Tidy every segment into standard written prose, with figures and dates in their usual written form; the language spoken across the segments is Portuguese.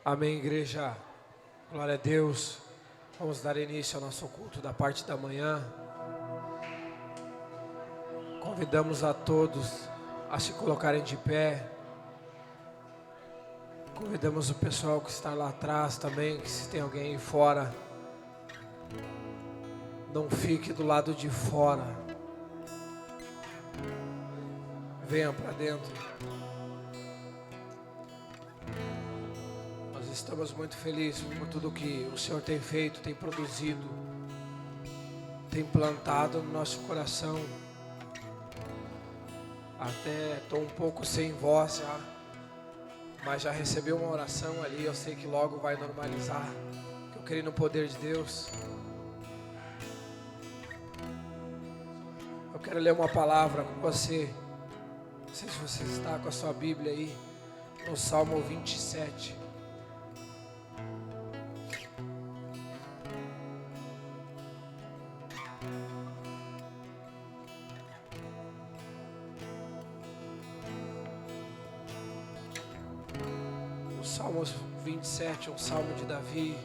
Amém, igreja. Glória a Deus. Vamos dar início ao nosso culto da parte da manhã. Convidamos a todos a se colocarem de pé. Convidamos o pessoal que está lá atrás também, que se tem alguém aí fora, não fique do lado de fora. Venha para dentro. Nós estamos muito felizes por tudo que o Senhor tem feito, tem produzido, tem plantado no nosso coração. Até estou um pouco sem voz já, mas já recebi uma oração ali, eu sei que logo vai normalizar, que eu creio no poder de Deus. Eu quero ler uma palavra com você, não sei se você está com a sua Bíblia aí, no Salmo 27. Salmo 27, um salmo de Davi.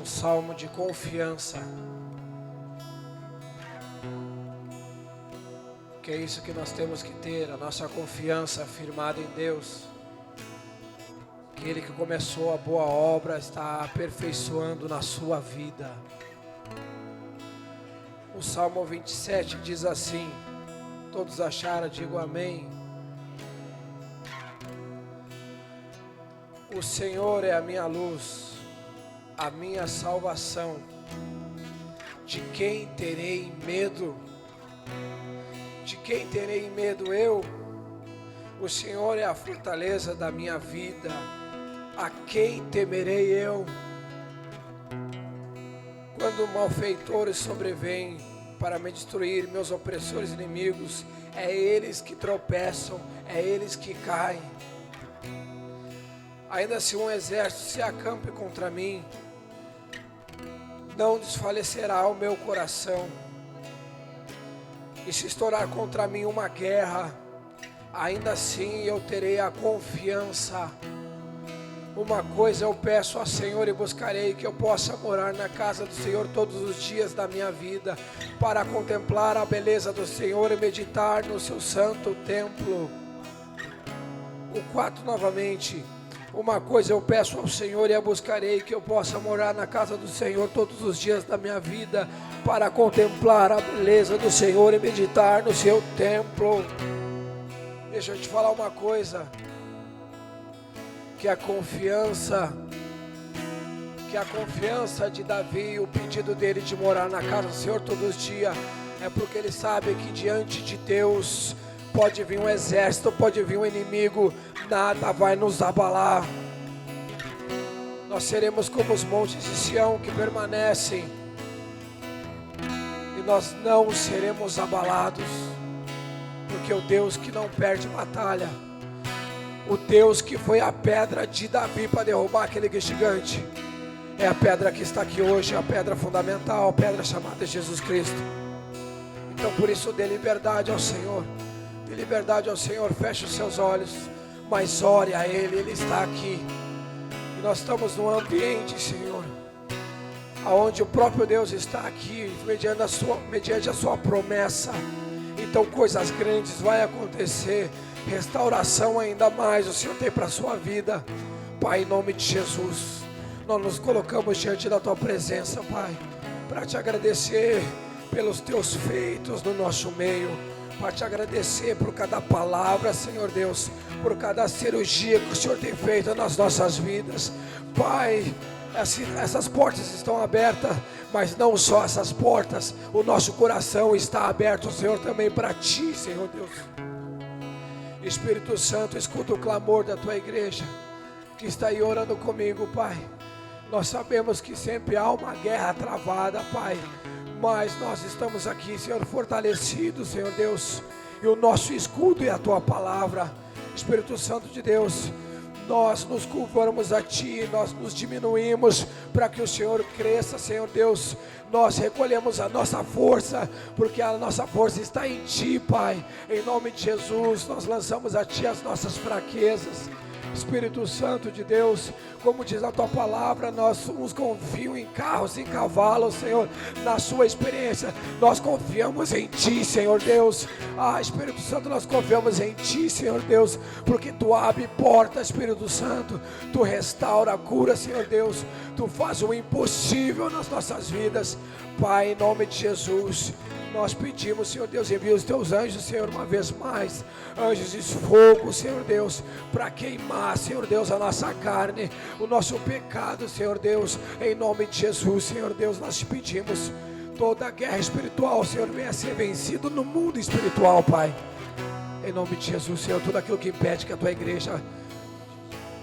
Um salmo de confiança. Que é isso que nós temos que ter, a nossa confiança firmada em Deus. Que Ele que começou a boa obra está aperfeiçoando na sua vida. O Salmo 27 diz assim: todos acharam, digo amém. O Senhor é a minha luz, a minha salvação. De quem terei medo? De quem terei medo eu? O Senhor é a fortaleza da minha vida. A quem temerei eu? Quando malfeitores sobrevêm para me destruir, meus opressores inimigos, é eles que tropeçam, é eles que caem. Ainda se um exército se acampe contra mim, não desfalecerá o meu coração. E se estourar contra mim uma guerra, ainda assim eu terei a confiança. Uma coisa eu peço ao Senhor e buscarei, que eu possa morar na casa do Senhor todos os dias da minha vida, para contemplar a beleza do Senhor e meditar no seu santo templo. O 4 novamente. Uma coisa eu peço ao Senhor e a buscarei, que eu possa morar na casa do Senhor todos os dias da minha vida, para contemplar a beleza do Senhor e meditar no seu templo. Deixa eu te falar uma coisa. Que a confiança de Davi, o pedido dele de morar na casa do Senhor todos os dias, é porque ele sabe que diante de Deus pode vir um exército, pode vir um inimigo, nada vai nos abalar. Nós seremos como os montes de Sião que permanecem, e nós não seremos abalados, porque o Deus que não perde batalha, o Deus que foi a pedra de Davi para derrubar aquele gigante, é a pedra que está aqui hoje, a pedra fundamental, a pedra chamada Jesus Cristo. Então por isso dê liberdade ao Senhor, dê liberdade ao Senhor, feche os seus olhos, mas ore a Ele, Ele está aqui. E nós estamos num ambiente, Senhor, aonde o próprio Deus está aqui, mediante a sua promessa. Então coisas grandes vai acontecer, restauração ainda mais o Senhor tem para a sua vida. Pai, em nome de Jesus, nós nos colocamos diante da Tua presença, Pai, para Te agradecer pelos Teus feitos no nosso meio, para Te agradecer por cada palavra, Senhor Deus, por cada cirurgia que o Senhor tem feito nas nossas vidas. Pai, essas portas estão abertas, mas não só essas portas, o nosso coração está aberto, Senhor, também para Ti, Senhor Deus. Espírito Santo, escuta o clamor da Tua igreja, que está aí orando comigo, Pai. Nós sabemos que sempre há uma guerra travada, Pai, mas nós estamos aqui, Senhor, fortalecidos, Senhor Deus, e o nosso escudo é a Tua palavra. Espírito Santo de Deus, nós nos curvamos a Ti, nós nos diminuímos para que o Senhor cresça, Senhor Deus. Nós recolhemos a nossa força, porque a nossa força está em Ti, Pai. Em nome de Jesus, nós lançamos a Ti as nossas fraquezas. Espírito Santo de Deus, como diz a Tua palavra, nós uns confiam em carros, em cavalos, Senhor, na Sua experiência, nós confiamos em Ti, Senhor Deus. Espírito Santo, nós confiamos em Ti, Senhor Deus, porque Tu abre portas, Espírito Santo, Tu restaura, cura, Senhor Deus, Tu faz o impossível nas nossas vidas, Pai, em nome de Jesus. Nós pedimos, Senhor Deus, envia os Teus anjos, Senhor, uma vez mais, anjos de fogo, Senhor Deus, para queimar, Senhor Deus, a nossa carne, o nosso pecado, Senhor Deus, em nome de Jesus, Senhor Deus, nós te pedimos, toda a guerra espiritual, Senhor, venha ser vencido no mundo espiritual, Pai, em nome de Jesus, Senhor, tudo aquilo que impede que a Tua igreja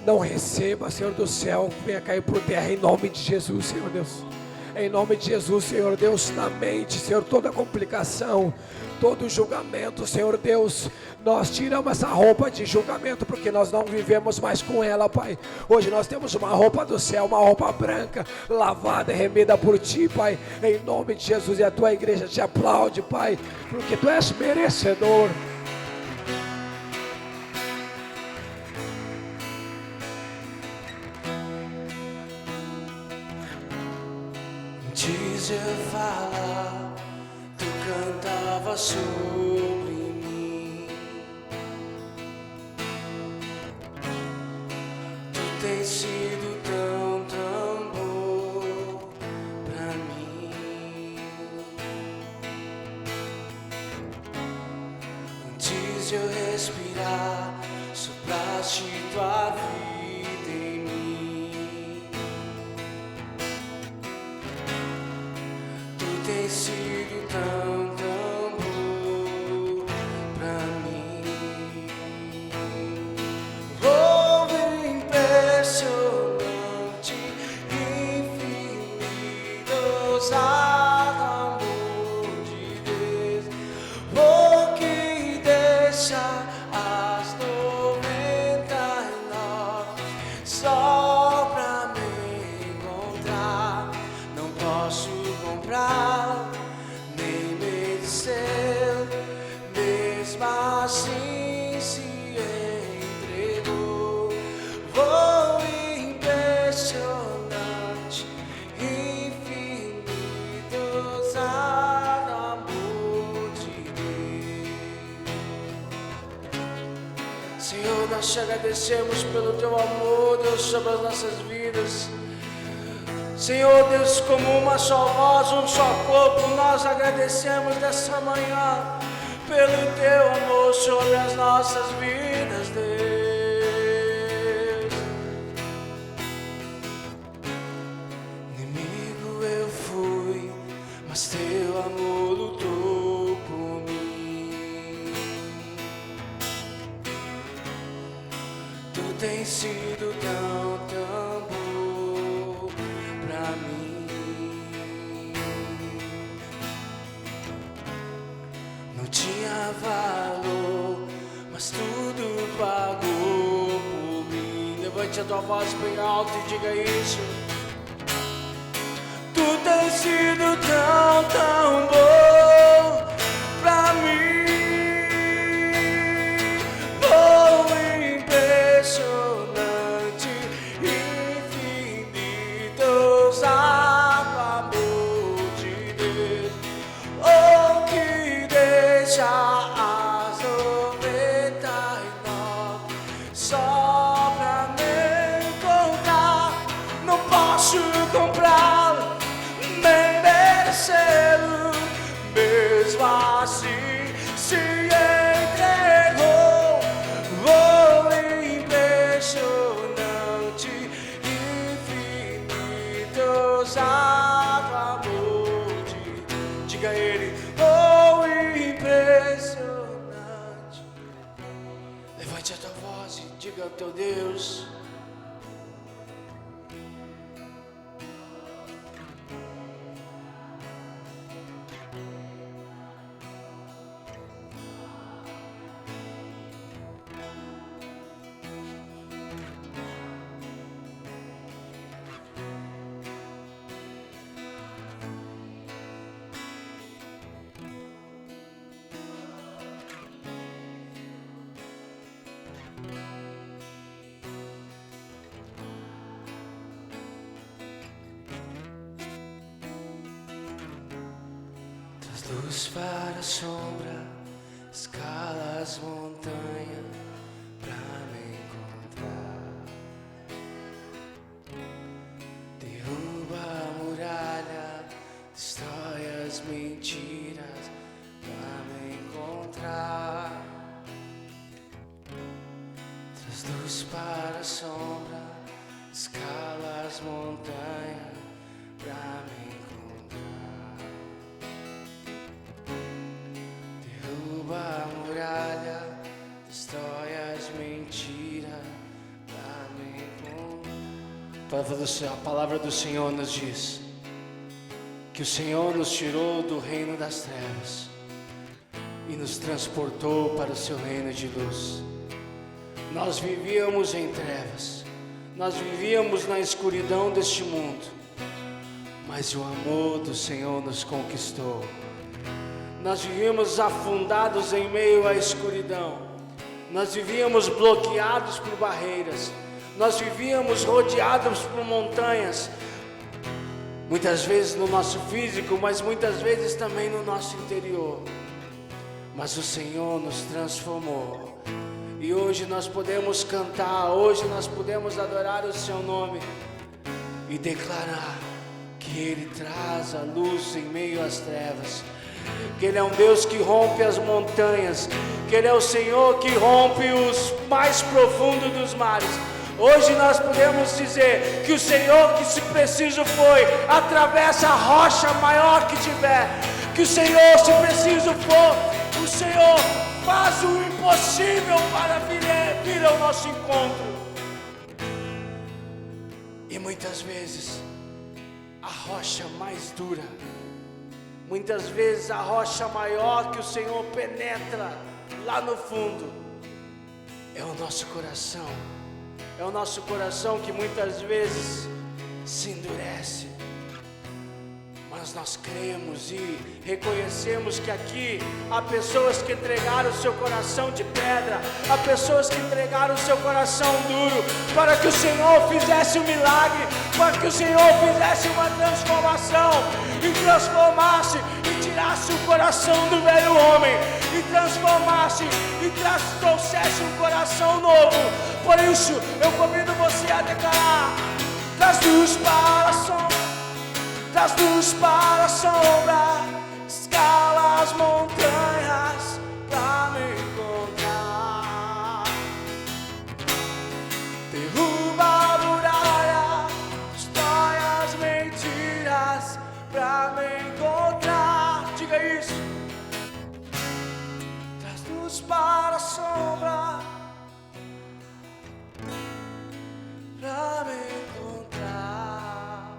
não receba, Senhor do céu, venha cair por terra, em nome de Jesus, Senhor Deus. Em nome de Jesus, Senhor Deus, na mente, Senhor, toda complicação, todo julgamento, Senhor Deus, nós tiramos essa roupa de julgamento, porque nós não vivemos mais com ela, Pai. Hoje nós temos uma roupa do céu, uma roupa branca, lavada e remida por Ti, Pai, em nome de Jesus, e a Tua igreja te aplaude, Pai, porque Tu és merecedor. Eu falar, Tu cantava sobre mim. Tu tens sido tão, tão bom pra mim. Antes de eu respirar, sopraste Tua vida em mim. Tem sido tão, tão bom pra mim. Oh, impressionante, infinito, ousado amor de Deus. Oh, que deixa as 99 só pra me encontrar. Não posso comprar, nem merecer, mesmo assim se entregou. Oh, impressionante, infinito, ousado amor de Deus. Senhor, nós te agradecemos pelo Teu amor, Deus, sobre as nossas vidas. Senhor Deus, como uma só voz, um só corpo, nós agradecemos dessa manhã pelo Teu amor sobre as nossas vidas, Deus. Inimigo eu fui, mas Teu amor lutou por mim. Tu tens sido tão, tão bom pra mim. Não tinha valor, mas tudo pagou por mim. Levante a tua voz bem alto e diga isso. Tu tens sido tão, tão bom pra mim. Oh, impressionante, infinito, ousado amor de Deus. Oh, que deixa as 99 só pra me encontrar. Não posso comprar, nem merecê-lo, mesmo assim se entregou. Oh, impressionante, infinito, ousado amor de Deus. Diga a Ele, oh, impressionante. Levante a tua voz e diga ao teu Deus. luz para a sombra, escala as montanhas pra me encontrar. Derruba a muralha, destrói as mentiras pra me encontrar. Traz luz para a sombra, escala as montanhas pra me encontrar. Derruba a muralha, destrói as mentiras pra me encontrar. A palavra do Senhor nos diz que o Senhor nos tirou do reino das trevas e nos transportou para o seu reino de luz. Nós vivíamos em trevas, nós vivíamos na escuridão deste mundo, mas o amor do Senhor nos conquistou. Nós vivíamos afundados em meio à escuridão, nós vivíamos bloqueados por barreiras, nós vivíamos rodeados por montanhas, muitas vezes no nosso físico, mas muitas vezes também no nosso interior. Mas o Senhor nos transformou. E hoje nós podemos cantar, hoje nós podemos adorar o seu nome e declarar que Ele traz a luz em meio às trevas, que Ele é um Deus que rompe as montanhas, que Ele é o Senhor que rompe os mais profundos dos mares. Hoje nós podemos dizer que o Senhor, que se preciso foi, atravessa a rocha maior que tiver, que o Senhor, se preciso for, o Senhor faz o impossível para vir ao nosso encontro. E muitas vezes a rocha mais dura, muitas vezes a rocha maior que o Senhor penetra lá no fundo, é o nosso coração. É o nosso coração que muitas vezes se endurece. Mas nós cremos e reconhecemos que aqui há pessoas que entregaram o seu coração de pedra, há pessoas que entregaram o seu coração duro, para que o Senhor fizesse um milagre, para que o Senhor fizesse uma transformação, e transformasse, e tirasse o coração do velho homem, e transformasse, e trouxesse um coração novo. Por isso, eu convido você a declarar: traz luz para a sombra, traz luz para a sombra, escala as montanhas pra me encontrar. Derruba a muralha, destrói as mentiras pra me encontrar. Diga isso. Traz luz para a sombra pra me encontrar.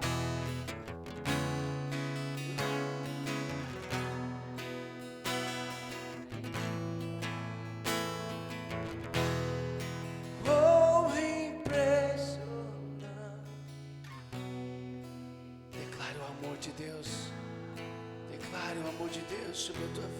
Oh, impressionante. Declare o amor de Deus. Declare o amor de Deus sobre a tua vida.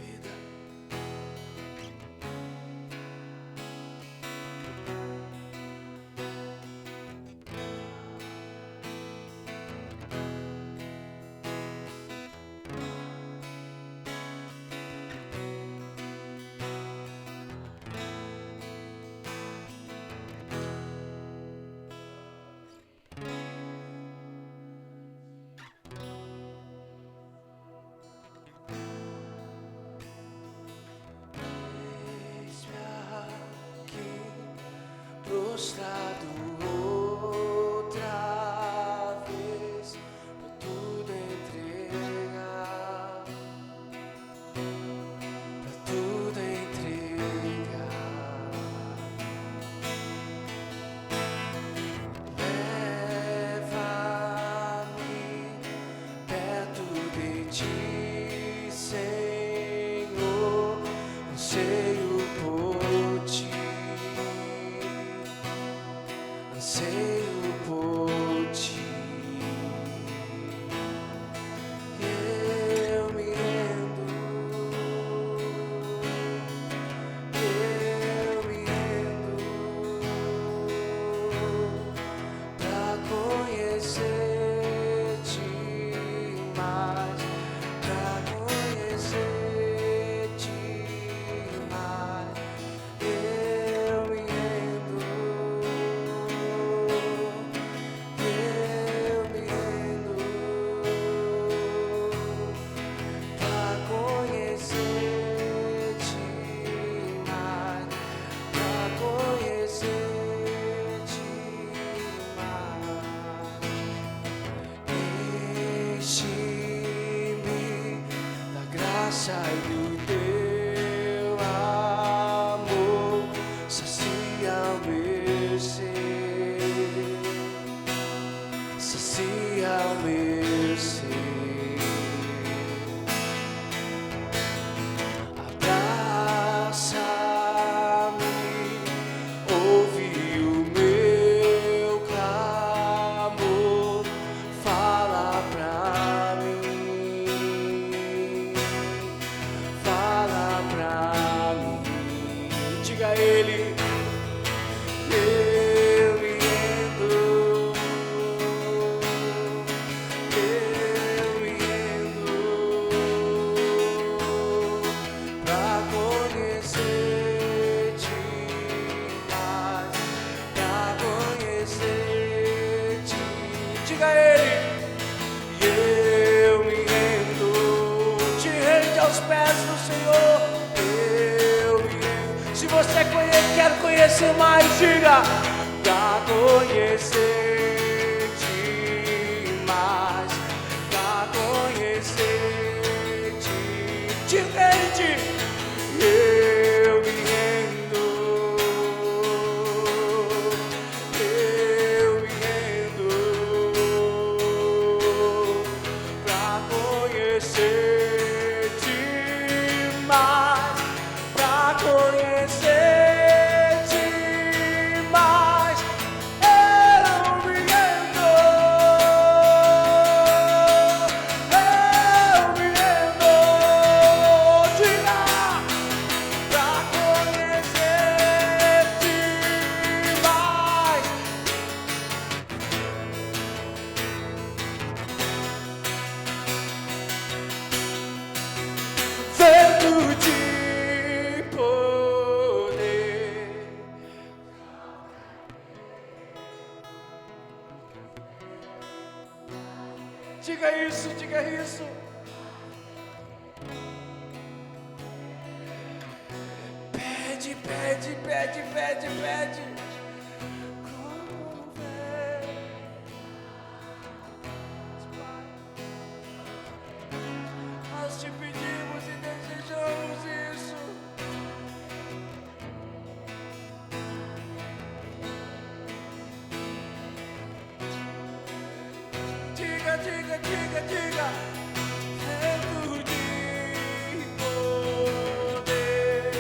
do teu amor, sacia o meu ser, sacia o meu ser. Abraça-me, ouve o meu clamor, fala pra mim, fala pra mim. Diga a Ele, eu me rendo, eu me rendo pra conhecer-te mais, pra conhecer-te. Diga a Ele, eu me rendo, te rende aos pés do Senhor. Eu me rendo. Se você quer conhecer mais, diga, pra conhecer-te mais, pra conhecer-te. Te rende, eu me rendo, eu me rendo pra conhecer-te mais, pra conhecer-te mais. Eu me rendo, diga, pra conhecer-te mais. Vento de poder, diga isso, diga isso. Pede, pede, pede, pede, pede. Como ver? Nós te pedimos e desejamos isso. Diga, diga, diga, diga. Vento de poder.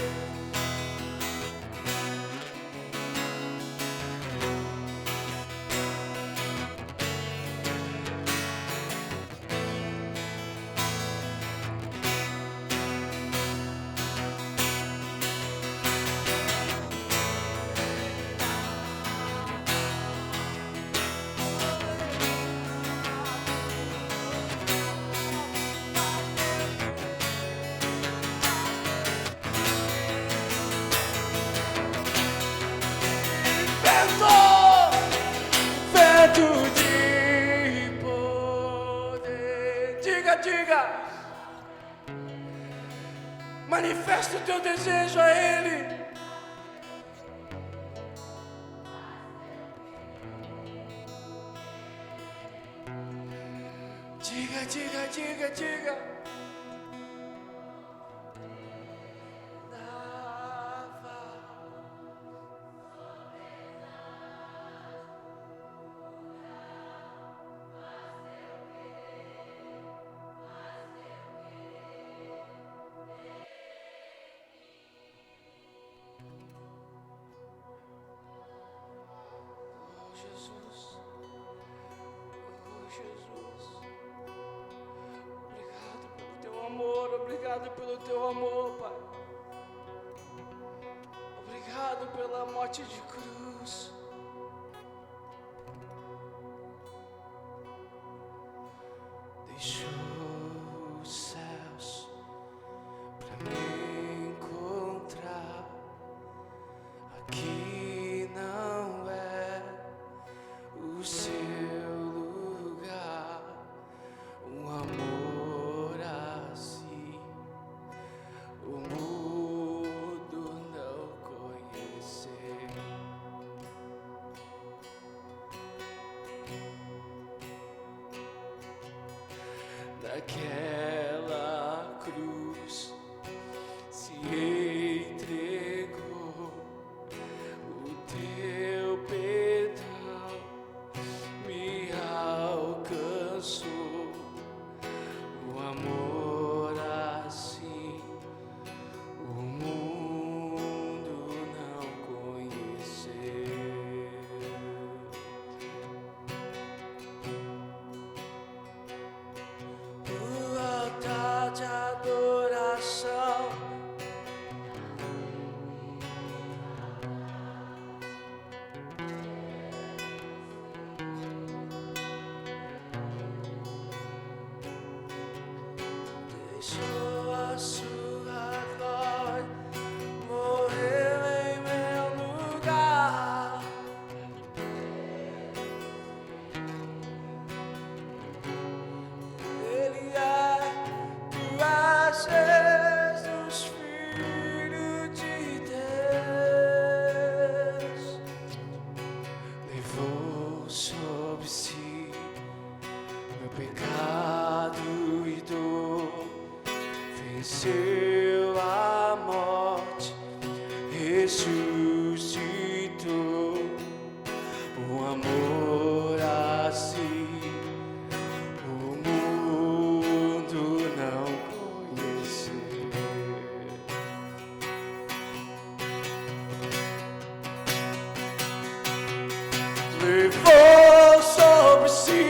Vento de poder. Diga, diga. Manifesta o teu desejo a Ele. Diga, diga, diga, diga. Jesus, obrigado pelo teu amor, Pai. Obrigado pela morte de cruz. Deixou os céus pra me encontrar. Aqui não é o seu lugar. Um amor assim o mundo não conhecer. Naquela cruz ressuscitou, um amor assim o mundo não conheceu. Levou sobre si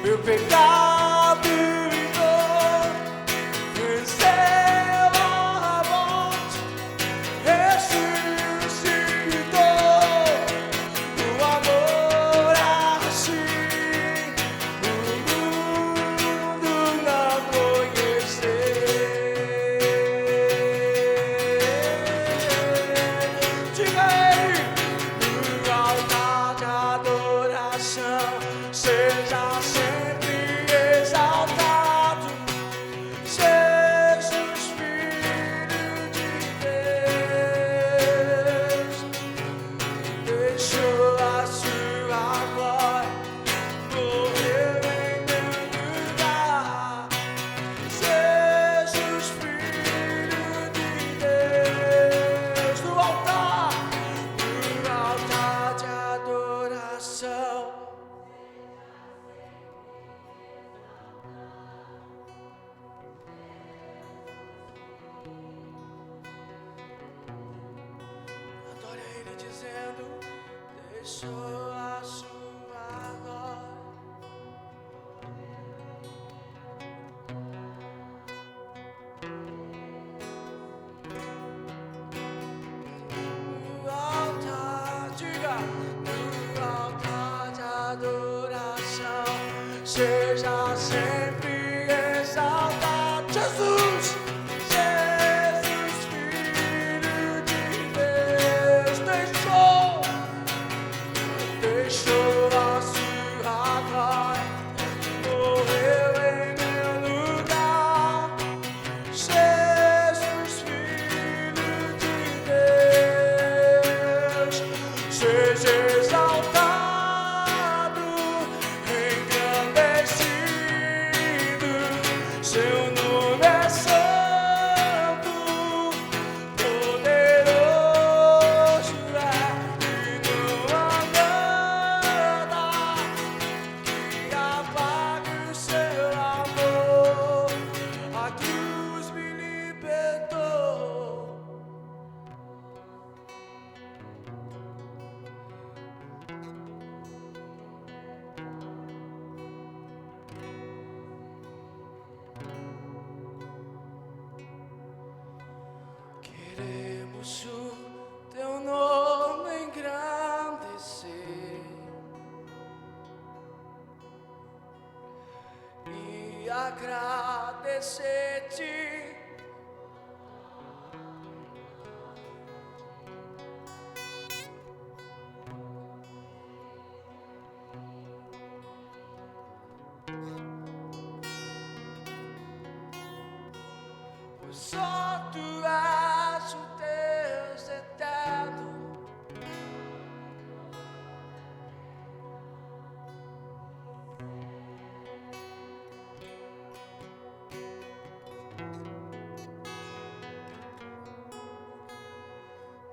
meu pecado e dor, venceu a morte, ressuscitou, o amor assim o mundo não conheceu. Diga aí, no altar de adoração, seja sempre exaltado, Jesus, Filho de Deus, deixou a sua glória, morreu em meu lugar. Jesus, Filho de Deus, no altar de adoração. Adore Ele dizendo, deixou a sua glória. No altar, diga, no altar de adoração, seja sempre exaltado, Jesus, Jesus, Filho de Deus, deixou a sua glória, morreu em meu lugar. Jesus, Filho de Deus, seja exaltado, engrandecido, seu nome é santo, poderoso é, e não há nada que apague o seu amor. A cruz me libertou. Queremos o teu nome engrandecer e agradecer-te. Pois só tu és o Deus eterno.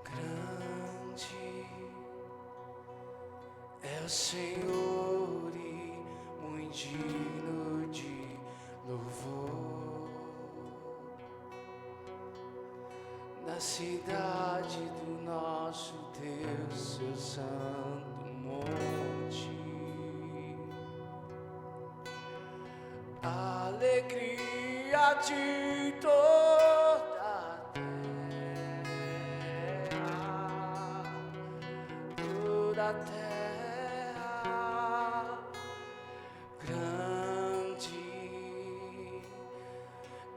Grande é o Senhor e muito digno de louvor. Na cidade do nosso Deus, seu santo monte, alegria de toda a terra, toda a terra. Grande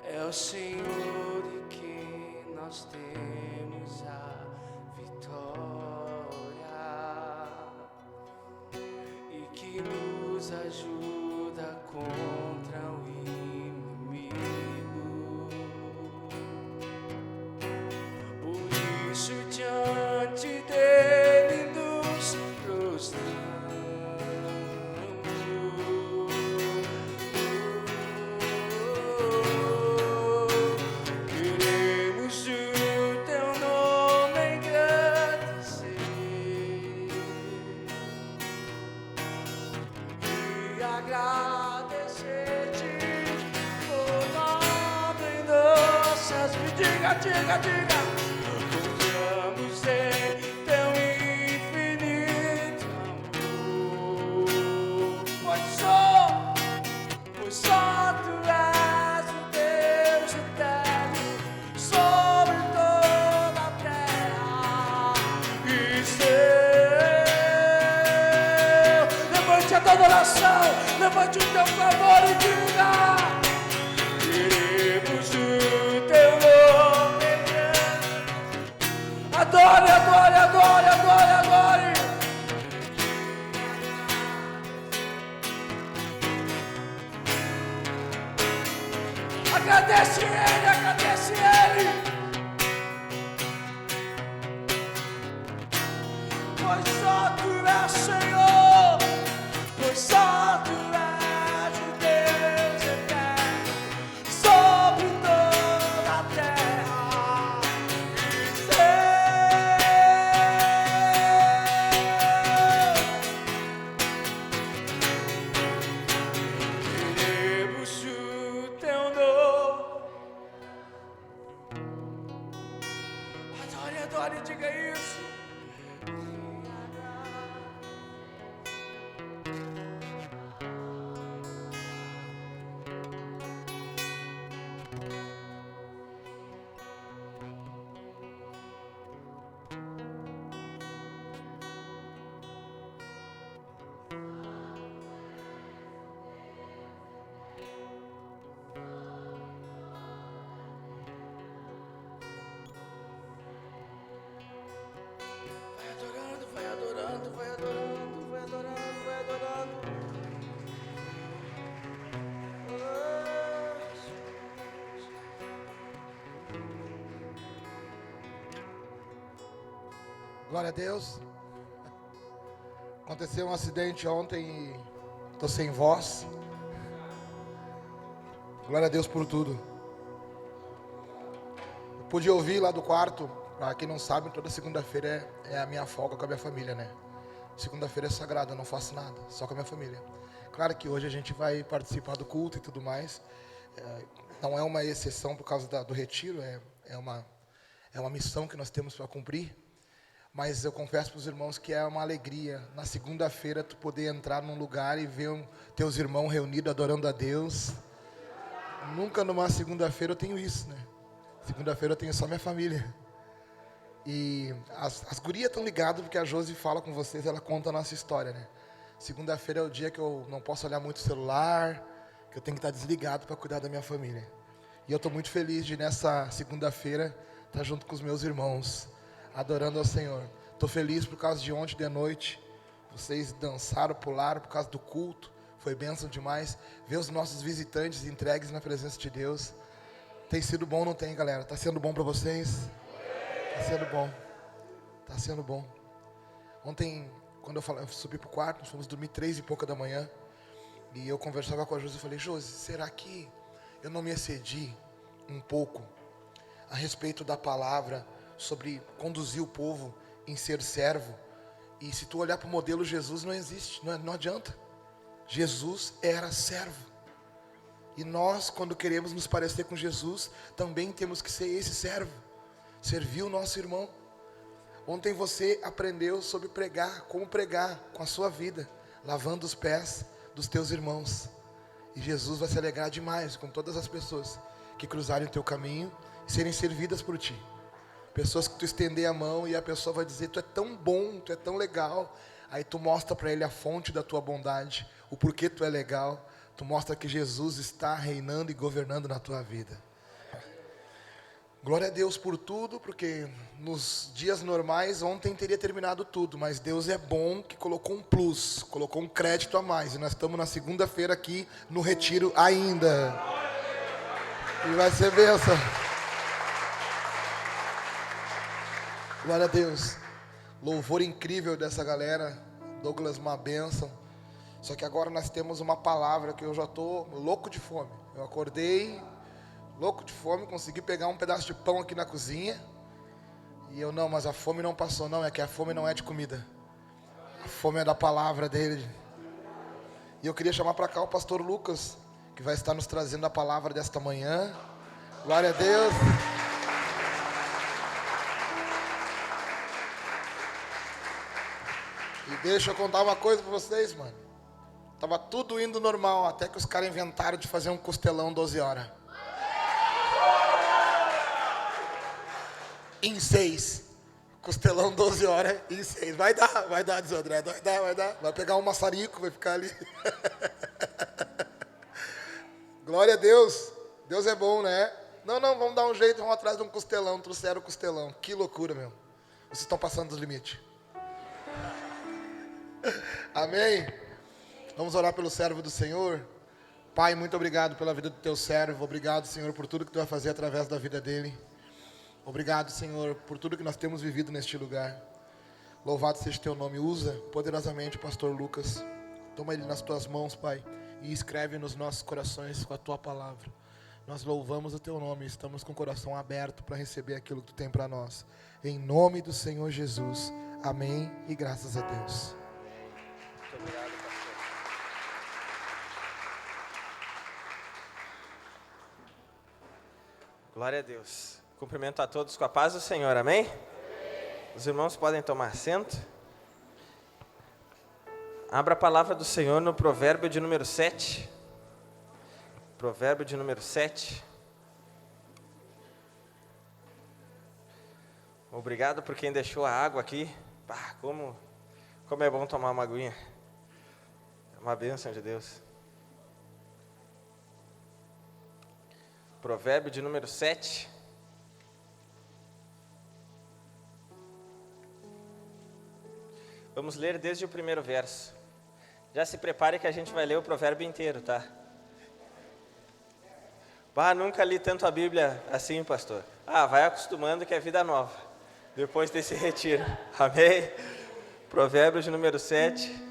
é o Senhor e que nós temos a vitória e que nos ajuda contra o inimigo. Por isso diante dele nos prostramos. Queremos o teu nome Diga, diga, diga. Confiamos em teu infinito amor. Pois só tu és o Deus eterno sobre toda a terra e céu. Levante a tua adoração, levante o teu clamor e diga: queremos o teu nome. Adore, adore, adore, adore, adore. Agradece Ele, agradece Ele. Pois só tu és Senhor, pois só tu és o Deus eterno sobre toda a terra e céu. Queremos o teu nome. Adore, adore, diga isso. Vai adorando, vai adorando, vai adorando, vai adorando, vai adorando. Glória a Deus. Aconteceu um acidente ontem e estou sem voz. Glória a Deus por tudo. Eu pude ouvir lá do quarto. Para quem não sabe, toda segunda-feira é a minha folga com a minha família, né? Segunda-feira é sagrada, eu não faço nada, só com a minha família. Claro que hoje a gente vai participar do culto e tudo mais. Não é uma exceção por causa do retiro, é uma missão que nós temos para cumprir. Mas eu confesso para os irmãos que é uma alegria, na segunda-feira, tu poder entrar num lugar e ver teus irmãos reunidos adorando a Deus. Nunca numa segunda-feira eu tenho isso, né? Segunda-feira eu tenho só minha família. E as gurias estão ligadas porque a Josi fala com vocês, ela conta a nossa história, né? Segunda-feira é o dia que eu não posso olhar muito o celular, que eu tenho que estar desligado para cuidar da minha família. E eu estou muito feliz de nessa segunda-feira estar junto com os meus irmãos, adorando ao Senhor. Estou feliz por causa de ontem de noite, vocês dançaram, pularam por causa do culto, foi bênção demais. Ver os nossos visitantes entregues na presença de Deus. Tem sido bom, não tem, galera? Está sendo bom para vocês? Está sendo bom. Está sendo bom. Ontem, quando eu subi para o quarto, nós fomos dormir 3 e pouca da manhã. E eu conversava com a Josi e falei: Josi, será que eu não me excedi um pouco a respeito da palavra sobre conduzir o povo em ser servo? E se tu olhar para o modelo Jesus, não existe, não adianta. Jesus era servo. E nós, quando queremos nos parecer com Jesus, também temos que ser esse servo, servir o nosso irmão. Ontem você aprendeu sobre pregar, como pregar com a sua vida, lavando os pés dos teus irmãos. E Jesus vai se alegrar demais com todas as pessoas que cruzarem o teu caminho e serem servidas por ti. Pessoas que tu estender a mão e a pessoa vai dizer: tu é tão bom, tu é tão legal. Aí tu mostra para ele a fonte da tua bondade, o porquê tu é legal. Tu mostra que Jesus está reinando e governando na tua vida. Glória a Deus por tudo, porque nos dias normais ontem teria terminado tudo, mas Deus é bom que colocou um plus, colocou um crédito a mais. E nós estamos na segunda-feira aqui no retiro ainda. E vai ser bênção. Glória a Deus. Louvor incrível dessa galera. Douglas, uma bênção. Só que agora nós temos uma palavra que eu já estou louco de fome. Eu acordei louco de fome, consegui pegar um pedaço de pão aqui na cozinha. E eu: não, mas a fome não passou. Não, é que a fome não é de comida. A fome é da palavra dele. E eu queria chamar para cá o pastor Lucas, que vai estar nos trazendo a palavra desta manhã. Glória a Deus. E deixa eu contar uma coisa pra vocês, mano. Tava tudo indo normal, até que os caras inventaram de fazer um costelão 12 horas. Em 6. Costelão 12 horas em 6. Vai dar, diz o André. Vai dar. Vai pegar um maçarico, vai ficar ali. Glória a Deus. Deus é bom, né? Não, vamos dar um jeito, vamos atrás de um costelão. Trouxeram o costelão. Que loucura, meu. Vocês estão passando dos limites. Amém? Vamos orar pelo servo do Senhor. Pai, muito obrigado pela vida do teu servo. Obrigado, Senhor, por tudo que tu vai fazer através da vida dele. Obrigado, Senhor, por tudo que nós temos vivido neste lugar. Louvado seja teu nome. Usa poderosamente o pastor Lucas. Toma ele nas tuas mãos, Pai, e escreve nos nossos corações com a tua palavra. Nós louvamos o teu nome e estamos com o coração aberto para receber aquilo que tu tem para nós. Em nome do Senhor Jesus. Amém e graças a Deus. Muito obrigado, pastor. Glória a Deus. Cumprimento a todos com a paz do Senhor, amém? Os irmãos podem tomar assento. Abra a palavra do Senhor no provérbio de número 7. Provérbio de número 7. Obrigado por quem deixou a água aqui. Como é bom tomar uma aguinha. É uma bênção de Deus. Provérbio de número 7. Vamos ler desde o primeiro verso. Já se prepare que a gente vai ler o provérbio inteiro, tá? Nunca li tanto a Bíblia assim, pastor. Vai acostumando que é vida nova. Depois desse retiro. Amém? Provérbios de número 7.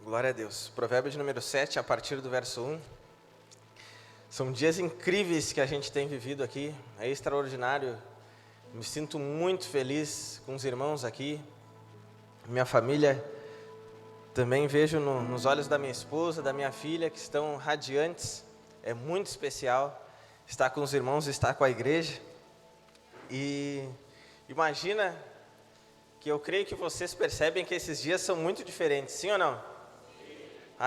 Glória a Deus. Provérbio de número 7, a partir do verso 1. São dias incríveis que a gente tem vivido aqui. É extraordinário. Me sinto muito feliz com os irmãos aqui. Minha família. Também vejo nos olhos da minha esposa, da minha filha, que estão radiantes. É muito especial estar com os irmãos, estar com a igreja. E imagina que eu creio que vocês percebem que esses dias são muito diferentes. Sim ou não?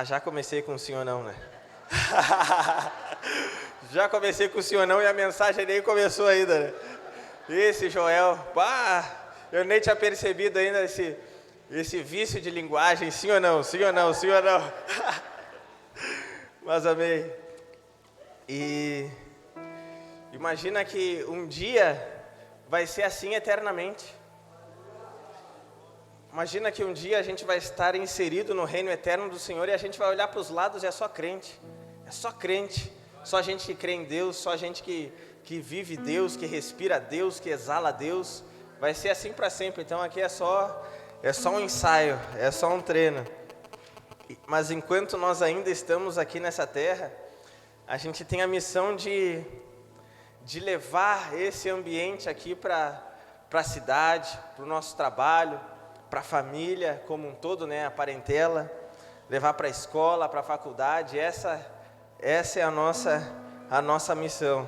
Já comecei com sim ou não, né? Já comecei com sim ou não e a mensagem nem começou ainda, né? Esse Joel, eu nem tinha percebido ainda esse vício de linguagem, sim ou não, sim ou não, sim ou não. Mas amém. E imagina que um dia vai ser assim eternamente. Imagina que um dia a gente vai estar inserido no reino eterno do Senhor e a gente vai olhar para os lados e é só crente. É só crente. Só gente que crê em Deus, só gente que vive Deus, que respira Deus, que exala Deus. Vai ser assim para sempre. Então aqui é só um ensaio, é só um treino. Mas enquanto nós ainda estamos aqui nessa terra, a gente tem a missão de levar esse ambiente aqui para a cidade, para o nosso trabalho, para a família como um todo, né, a parentela, levar para a escola, para a faculdade. Essa é a nossa missão.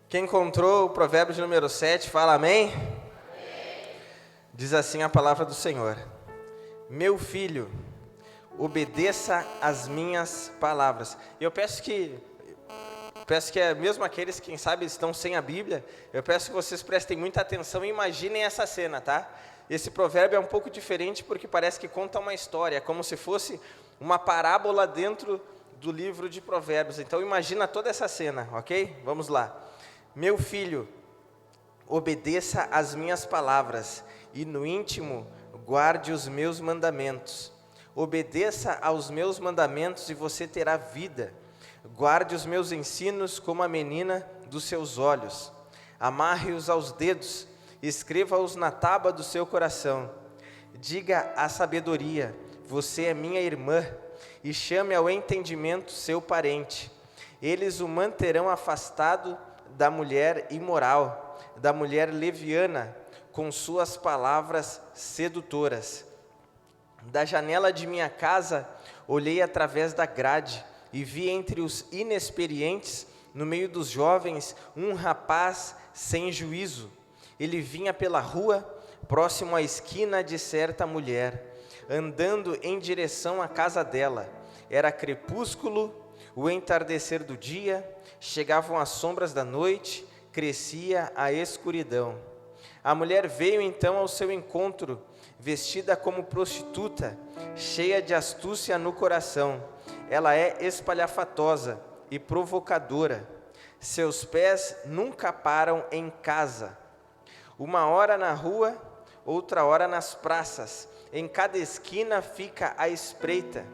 Quem encontrou o provérbio de número 7, fala amém? Amém. Diz assim a palavra do Senhor: meu filho, obedeça às minhas palavras. E eu peço que mesmo aqueles que, quem sabe, estão sem a Bíblia, eu peço que vocês prestem muita atenção e imaginem essa cena, tá? Esse provérbio é um pouco diferente porque parece que conta uma história, como se fosse uma parábola dentro do livro de Provérbios. Então imagina toda essa cena, ok? Vamos lá. Meu filho, obedeça às minhas palavras e no íntimo guarde os meus mandamentos. Obedeça aos meus mandamentos e você terá vida. Guarde os meus ensinos como a menina dos seus olhos. Amarre-os aos dedos, escreva-os na tábua do seu coração. Diga à sabedoria, você é minha irmã, e chame ao entendimento seu parente. Eles o manterão afastado da mulher imoral, da mulher leviana, com suas palavras sedutoras. Da janela de minha casa, olhei através da grade e vi entre os inexperientes, no meio dos jovens, um rapaz sem juízo. Ele vinha pela rua, próximo à esquina de certa mulher, andando em direção à casa dela. Era crepúsculo, o entardecer do dia, chegavam as sombras da noite, crescia a escuridão. A mulher veio então ao seu encontro, vestida como prostituta, cheia de astúcia no coração. Ela é espalhafatosa e provocadora. Seus pés nunca param em casa. Uma hora na rua, outra hora nas praças. Em cada esquina fica à espreita.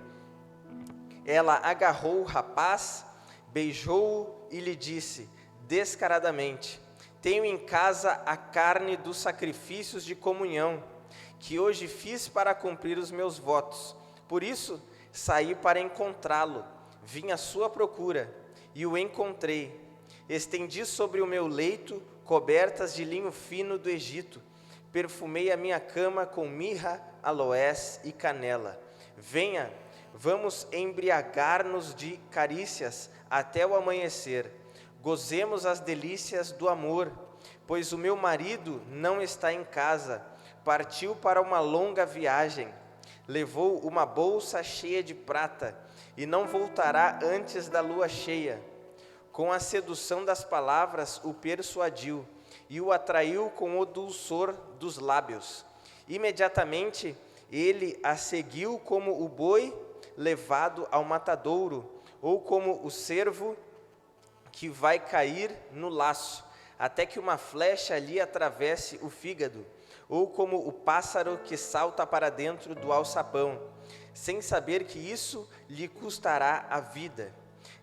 Ela agarrou o rapaz, beijou-o e lhe disse, descaradamente: tenho em casa a carne dos sacrifícios de comunhão, que hoje fiz para cumprir os meus votos. Por isso, saí para encontrá-lo. Vim à sua procura e o encontrei. Estendi sobre o meu leito cobertas de linho fino do Egito. Perfumei a minha cama com mirra, aloés e canela. Venha, vamos embriagar-nos de carícias até o amanhecer. Gozemos as delícias do amor, pois o meu marido não está em casa. Partiu para uma longa viagem. Levou uma bolsa cheia de prata e não voltará antes da lua cheia. Com a sedução das palavras o persuadiu e o atraiu com o dulçor dos lábios. Imediatamente ele a seguiu como o boi levado ao matadouro, ou como o cervo que vai cair no laço, até que uma flecha lhe atravesse o fígado, ou como o pássaro que salta para dentro do alçapão, sem saber que isso lhe custará a vida.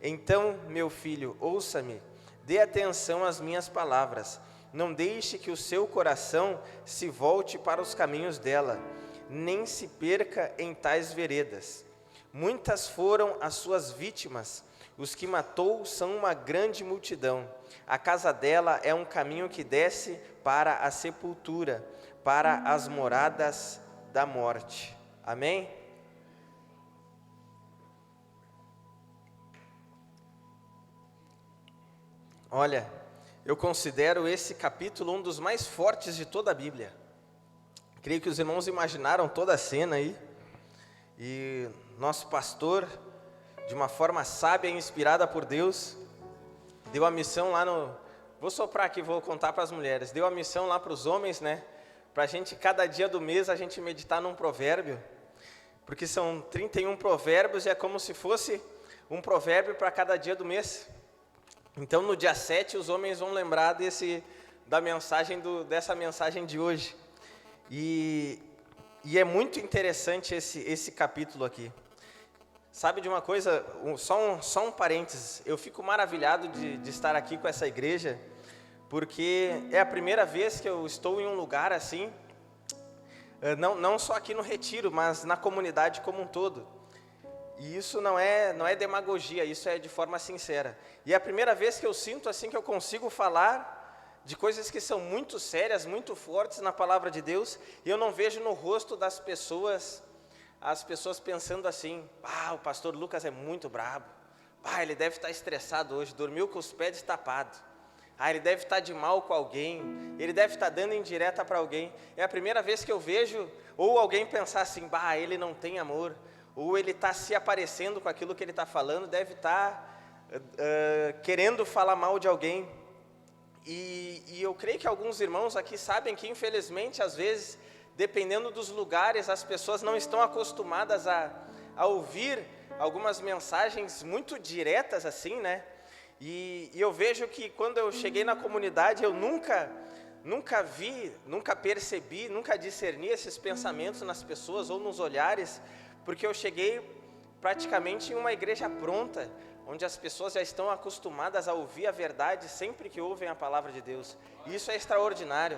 Então, meu filho, ouça-me, dê atenção às minhas palavras, não deixe que o seu coração se volte para os caminhos dela, nem se perca em tais veredas. Muitas foram as suas vítimas, os que matou são uma grande multidão. A casa dela é um caminho que desce para a sepultura, para as moradas da morte. Amém? Olha, eu considero esse capítulo um dos mais fortes de toda a Bíblia. Creio que os irmãos imaginaram toda a cena aí. E nosso pastor, de uma forma sábia e inspirada por Deus, deu a missão lá no... Vou soprar aqui, vou contar para as mulheres. Deu a missão lá para os homens, né? Para a gente, cada dia do mês, a gente meditar num provérbio. Porque são 31 provérbios e é como se fosse um provérbio para cada dia do mês. Então, no dia 7, os homens vão lembrar dessa mensagem de hoje. E é muito interessante esse capítulo aqui. Sabe de uma coisa, só um parênteses, eu fico maravilhado de estar aqui com essa igreja, porque é a primeira vez que eu estou em um lugar assim, não só aqui no Retiro, mas na comunidade como um todo. E isso não é demagogia, isso é de forma sincera. E é a primeira vez que eu sinto assim que eu consigo falar de coisas que são muito sérias, muito fortes na palavra de Deus, e eu não vejo no rosto das pessoas, as pessoas pensando assim: o pastor Lucas é muito brabo, ele deve estar estressado hoje, dormiu com os pés destapados, ele deve estar de mal com alguém, ele deve estar dando indireta para alguém. É a primeira vez que eu vejo, ou alguém pensar assim: ele não tem amor, ou ele está se aparecendo com aquilo que ele está falando, deve estar querendo falar mal de alguém. E eu creio que alguns irmãos aqui sabem que, infelizmente, às vezes, dependendo dos lugares, as pessoas não estão acostumadas a ouvir algumas mensagens muito diretas assim, né? E eu vejo que quando eu cheguei na comunidade, eu nunca vi, nunca percebi, nunca discerni esses pensamentos nas pessoas ou nos olhares, porque eu cheguei praticamente em uma igreja pronta, onde as pessoas já estão acostumadas a ouvir a verdade sempre que ouvem a palavra de Deus. Isso é extraordinário.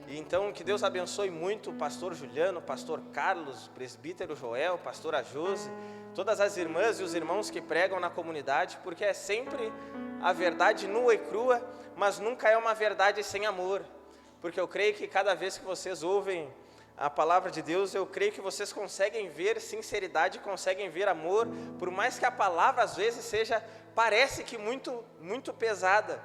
E então, que Deus abençoe muito o pastor Juliano, o pastor Carlos, o presbítero Joel, pastora Josi, todas as irmãs e os irmãos que pregam na comunidade, porque é sempre a verdade nua e crua, mas nunca é uma verdade sem amor. Porque eu creio que cada vez que vocês ouvem a palavra de Deus, eu creio que vocês conseguem ver sinceridade, conseguem ver amor, por mais que a palavra às vezes parece que muito pesada,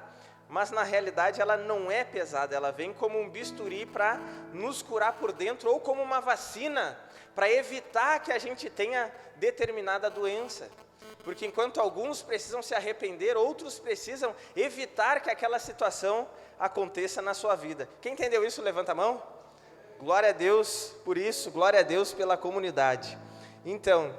mas na realidade ela não é pesada, ela vem como um bisturi para nos curar por dentro, ou como uma vacina para evitar que a gente tenha determinada doença. Porque enquanto alguns precisam se arrepender, outros precisam evitar que aquela situação aconteça na sua vida. Quem entendeu isso, levanta a mão. Glória a Deus por isso, glória a Deus pela comunidade. Então,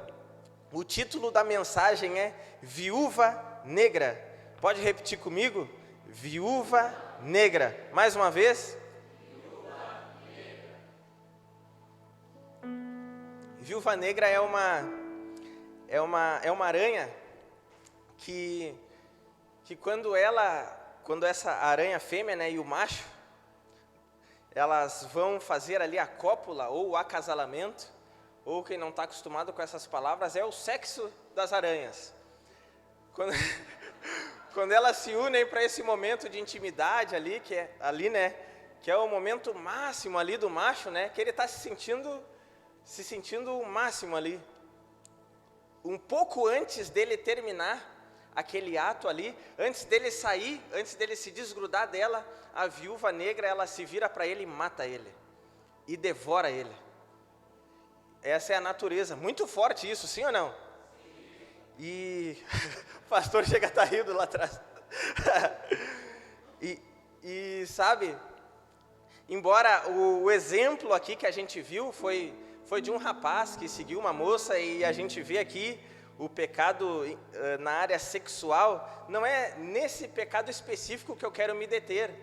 o título da mensagem é Viúva Negra. Pode repetir comigo? Viúva Negra. Mais uma vez. Viúva Negra é uma aranha que quando essa aranha fêmea, né, e o macho, elas vão fazer ali a cópula ou o acasalamento, ou quem não está acostumado com essas palavras, é o sexo das aranhas. Quando elas se unem para esse momento de intimidade ali, que é o momento máximo ali do macho, né, que ele está se sentindo o máximo ali. Um pouco antes dele terminar aquele ato ali, antes dele sair, antes dele se desgrudar dela, a viúva negra, ela se vira para ele e mata ele, e devora ele. Essa é a natureza, muito forte isso, sim ou não? E o pastor chega a estar rindo lá atrás. e sabe, embora o exemplo aqui que a gente viu foi de um rapaz que seguiu uma moça, e a gente vê aqui o pecado na área sexual, não é nesse pecado específico que eu quero me deter,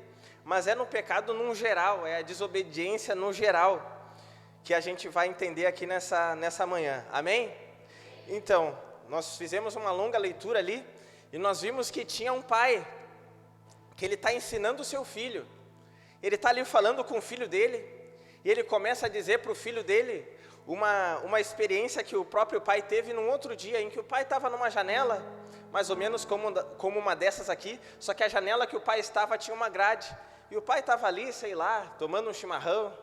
mas é no pecado num geral, é a desobediência no geral, que a gente vai entender aqui nessa manhã, amém? Então, nós fizemos uma longa leitura ali, e nós vimos que tinha um pai, que ele está ensinando o seu filho, ele está ali falando com o filho dele, e ele começa a dizer para o filho dele, uma experiência que o próprio pai teve num outro dia, em que o pai estava numa janela, mais ou menos como uma dessas aqui, só que a janela que o pai estava tinha uma grade, e o pai estava ali, sei lá, tomando um chimarrão,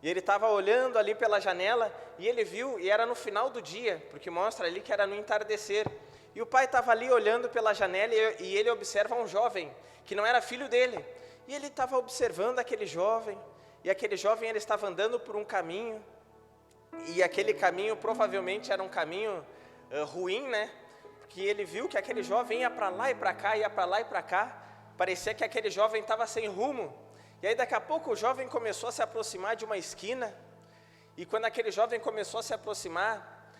e ele estava olhando ali pela janela, e ele viu, e era no final do dia, porque mostra ali que era no entardecer, e o pai estava ali olhando pela janela, e ele observa um jovem, que não era filho dele, e ele estava observando aquele jovem, e aquele jovem ele estava andando por um caminho, e aquele caminho provavelmente era um caminho ruim, né? Porque ele viu que aquele jovem ia para lá e para cá, ia para lá e para cá, parecia que aquele jovem estava sem rumo. E aí daqui a pouco o jovem começou a se aproximar de uma esquina, e quando aquele jovem começou a se aproximar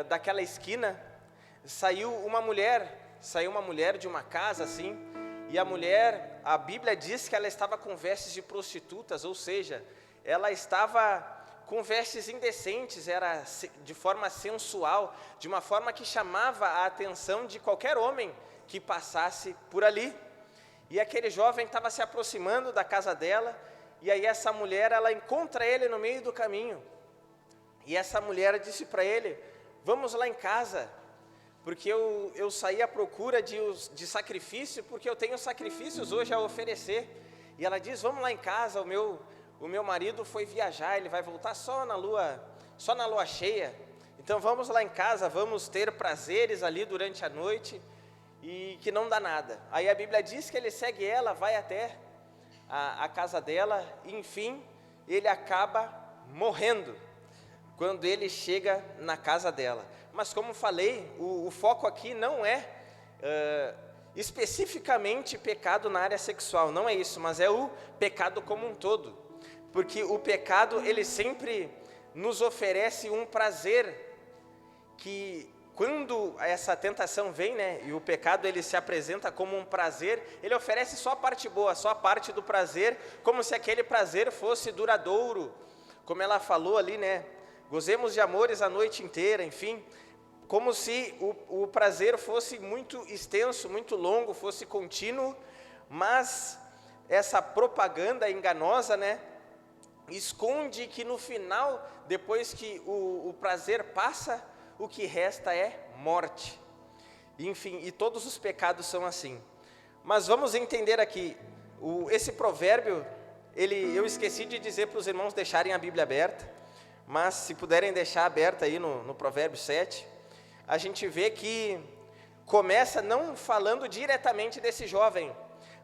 daquela esquina, saiu uma mulher de uma casa assim, e a mulher, a Bíblia diz que ela estava com vestes de prostitutas, ou seja, ela estava com vestes indecentes, era de forma sensual, de uma forma que chamava a atenção de qualquer homem que passasse por ali. E aquele jovem estava se aproximando da casa dela, e aí essa mulher, ela encontra ele no meio do caminho, e essa mulher disse para ele, vamos lá em casa, porque eu saí à procura de sacrifício, porque eu tenho sacrifícios hoje a oferecer. E ela diz, vamos lá em casa, o meu marido foi viajar, ele vai voltar só na lua cheia, então vamos lá em casa, vamos ter prazeres ali durante a noite, e que não dá nada. Aí a Bíblia diz que ele segue ela, vai até a casa dela, e enfim, ele acaba morrendo, quando ele chega na casa dela. Mas como falei, o foco aqui não é especificamente pecado na área sexual, não é isso, mas é o pecado como um todo. Porque o pecado, ele sempre nos oferece um prazer, que quando essa tentação vem, né, e o pecado ele se apresenta como um prazer, ele oferece só a parte boa, só a parte do prazer, como se aquele prazer fosse duradouro, como ela falou ali, né, gozemos de amores a noite inteira, enfim, como se o prazer fosse muito extenso, muito longo, fosse contínuo, mas essa propaganda enganosa, né, esconde que no final, depois que o prazer passa, o que resta é morte. Enfim, e todos os pecados são assim. Mas vamos entender aqui, esse provérbio, eu esqueci de dizer para os irmãos deixarem a Bíblia aberta, mas se puderem deixar aberta aí no Provérbios 7, a gente vê que começa não falando diretamente desse jovem,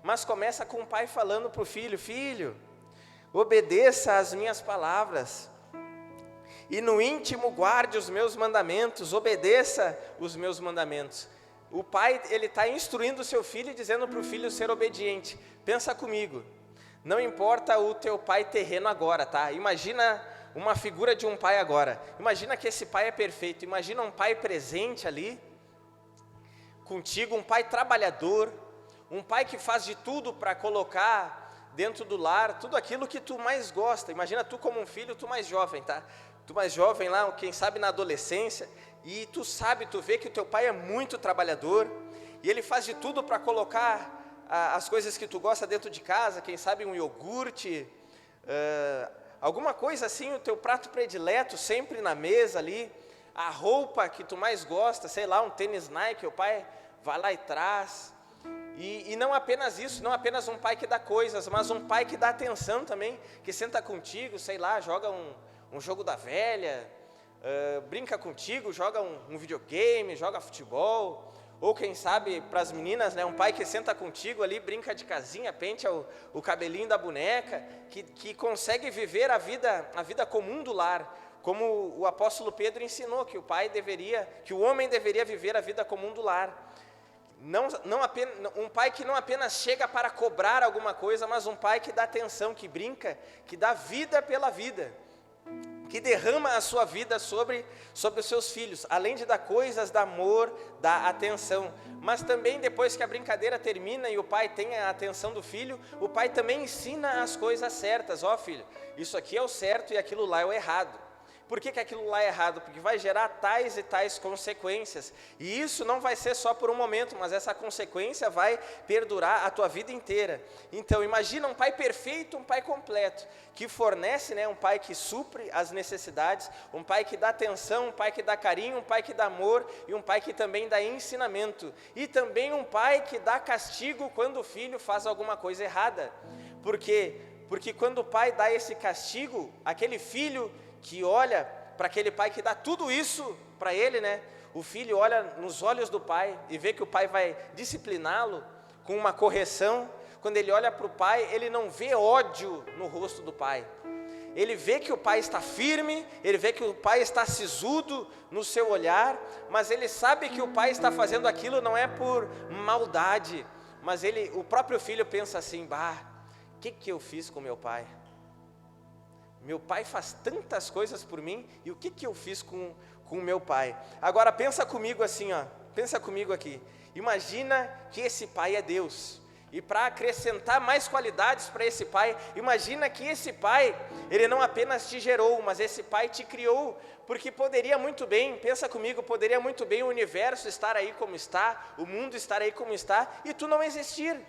mas começa com o pai falando para o filho: filho, obedeça às minhas palavras, e no íntimo guarde os meus mandamentos, obedeça os meus mandamentos. O pai, ele está instruindo o seu filho e dizendo para o filho ser obediente. Pensa comigo, não importa o teu pai terreno agora, tá? Imagina uma figura de um pai agora. Imagina que esse pai é perfeito. Imagina um pai presente ali contigo, um pai trabalhador, um pai que faz de tudo para colocar dentro do lar tudo aquilo que tu mais gosta. Imagina tu como um filho, tu mais jovem, tá? Tu mais jovem lá, quem sabe na adolescência, e tu vê que o teu pai é muito trabalhador, e ele faz de tudo para colocar as coisas que tu gosta dentro de casa, quem sabe um iogurte, alguma coisa assim, o teu prato predileto sempre na mesa ali, a roupa que tu mais gosta, sei lá, um tênis Nike, o pai vai lá e traz. E não apenas isso, não apenas um pai que dá coisas, mas um pai que dá atenção também, que senta contigo, sei lá, joga um jogo da velha, brinca contigo, joga um videogame, joga futebol, ou quem sabe para as meninas, né, um pai que senta contigo ali, brinca de casinha, penteia o cabelinho da boneca, que consegue viver a vida comum do lar, como o apóstolo Pedro ensinou, que o homem deveria viver a vida comum do lar. Um pai que não apenas chega para cobrar alguma coisa, mas um pai que dá atenção, que brinca, que dá vida pela vida, que derrama a sua vida sobre os seus filhos, além de dar coisas, dá amor, dá atenção. Mas também depois que a brincadeira termina e o pai tem a atenção do filho, o pai também ensina as coisas certas. Ó, filho, isso aqui é o certo e aquilo lá é o errado. Por que aquilo lá é errado? Porque vai gerar tais e tais consequências. E isso não vai ser só por um momento, mas essa consequência vai perdurar a tua vida inteira. Então, imagina um pai perfeito, um pai completo, que fornece, né, um pai que supre as necessidades, um pai que dá atenção, um pai que dá carinho, um pai que dá amor, e um pai que também dá ensinamento. E também um pai que dá castigo quando o filho faz alguma coisa errada. Por quê? Porque quando o pai dá esse castigo, aquele filho que olha para aquele pai que dá tudo isso para ele, né? O filho olha nos olhos do pai e vê que o pai vai discipliná-lo com uma correção. Quando ele olha para o pai, ele não vê ódio no rosto do pai. Ele vê que o pai está firme, ele vê que o pai está sisudo no seu olhar, mas ele sabe que o pai está fazendo aquilo não é por maldade, mas o próprio filho pensa assim: o que eu fiz com meu pai? Meu pai faz tantas coisas por mim, e o que eu fiz com o meu pai? Agora pensa comigo assim, ó, pensa comigo aqui. Imagina que esse pai é Deus, e para acrescentar mais qualidades para esse pai, imagina que esse pai, ele não apenas te gerou, mas esse pai te criou, porque poderia muito bem, pensa comigo, poderia muito bem o universo estar aí como está, o mundo estar aí como está, e tu não existir.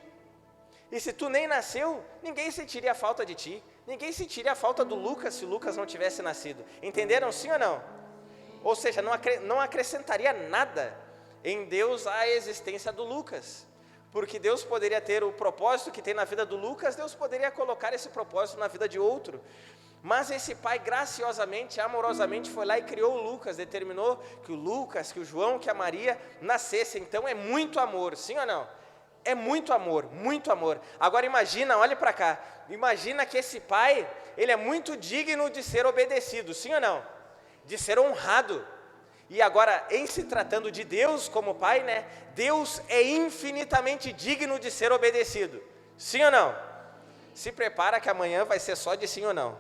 E se tu nem nasceu, ninguém sentiria a falta de ti. Ninguém sentiria a falta do Lucas se o Lucas não tivesse nascido. Entenderam, sim ou não? Ou seja, não acrescentaria nada em Deus a existência do Lucas. Porque Deus poderia ter o propósito que tem na vida do Lucas, Deus poderia colocar esse propósito na vida de outro. Mas esse pai graciosamente, amorosamente foi lá e criou o Lucas, determinou que o Lucas, que o João, que a Maria nascessem. Então é muito amor, sim ou não? É muito amor, muito amor. Agora imagina, olhe para cá, imagina que esse pai, ele é muito digno de ser obedecido, sim ou não? De ser honrado. E agora, em se tratando de Deus como pai, né? Deus é infinitamente digno de ser obedecido, sim ou não? Se prepara que amanhã vai ser só de sim ou não.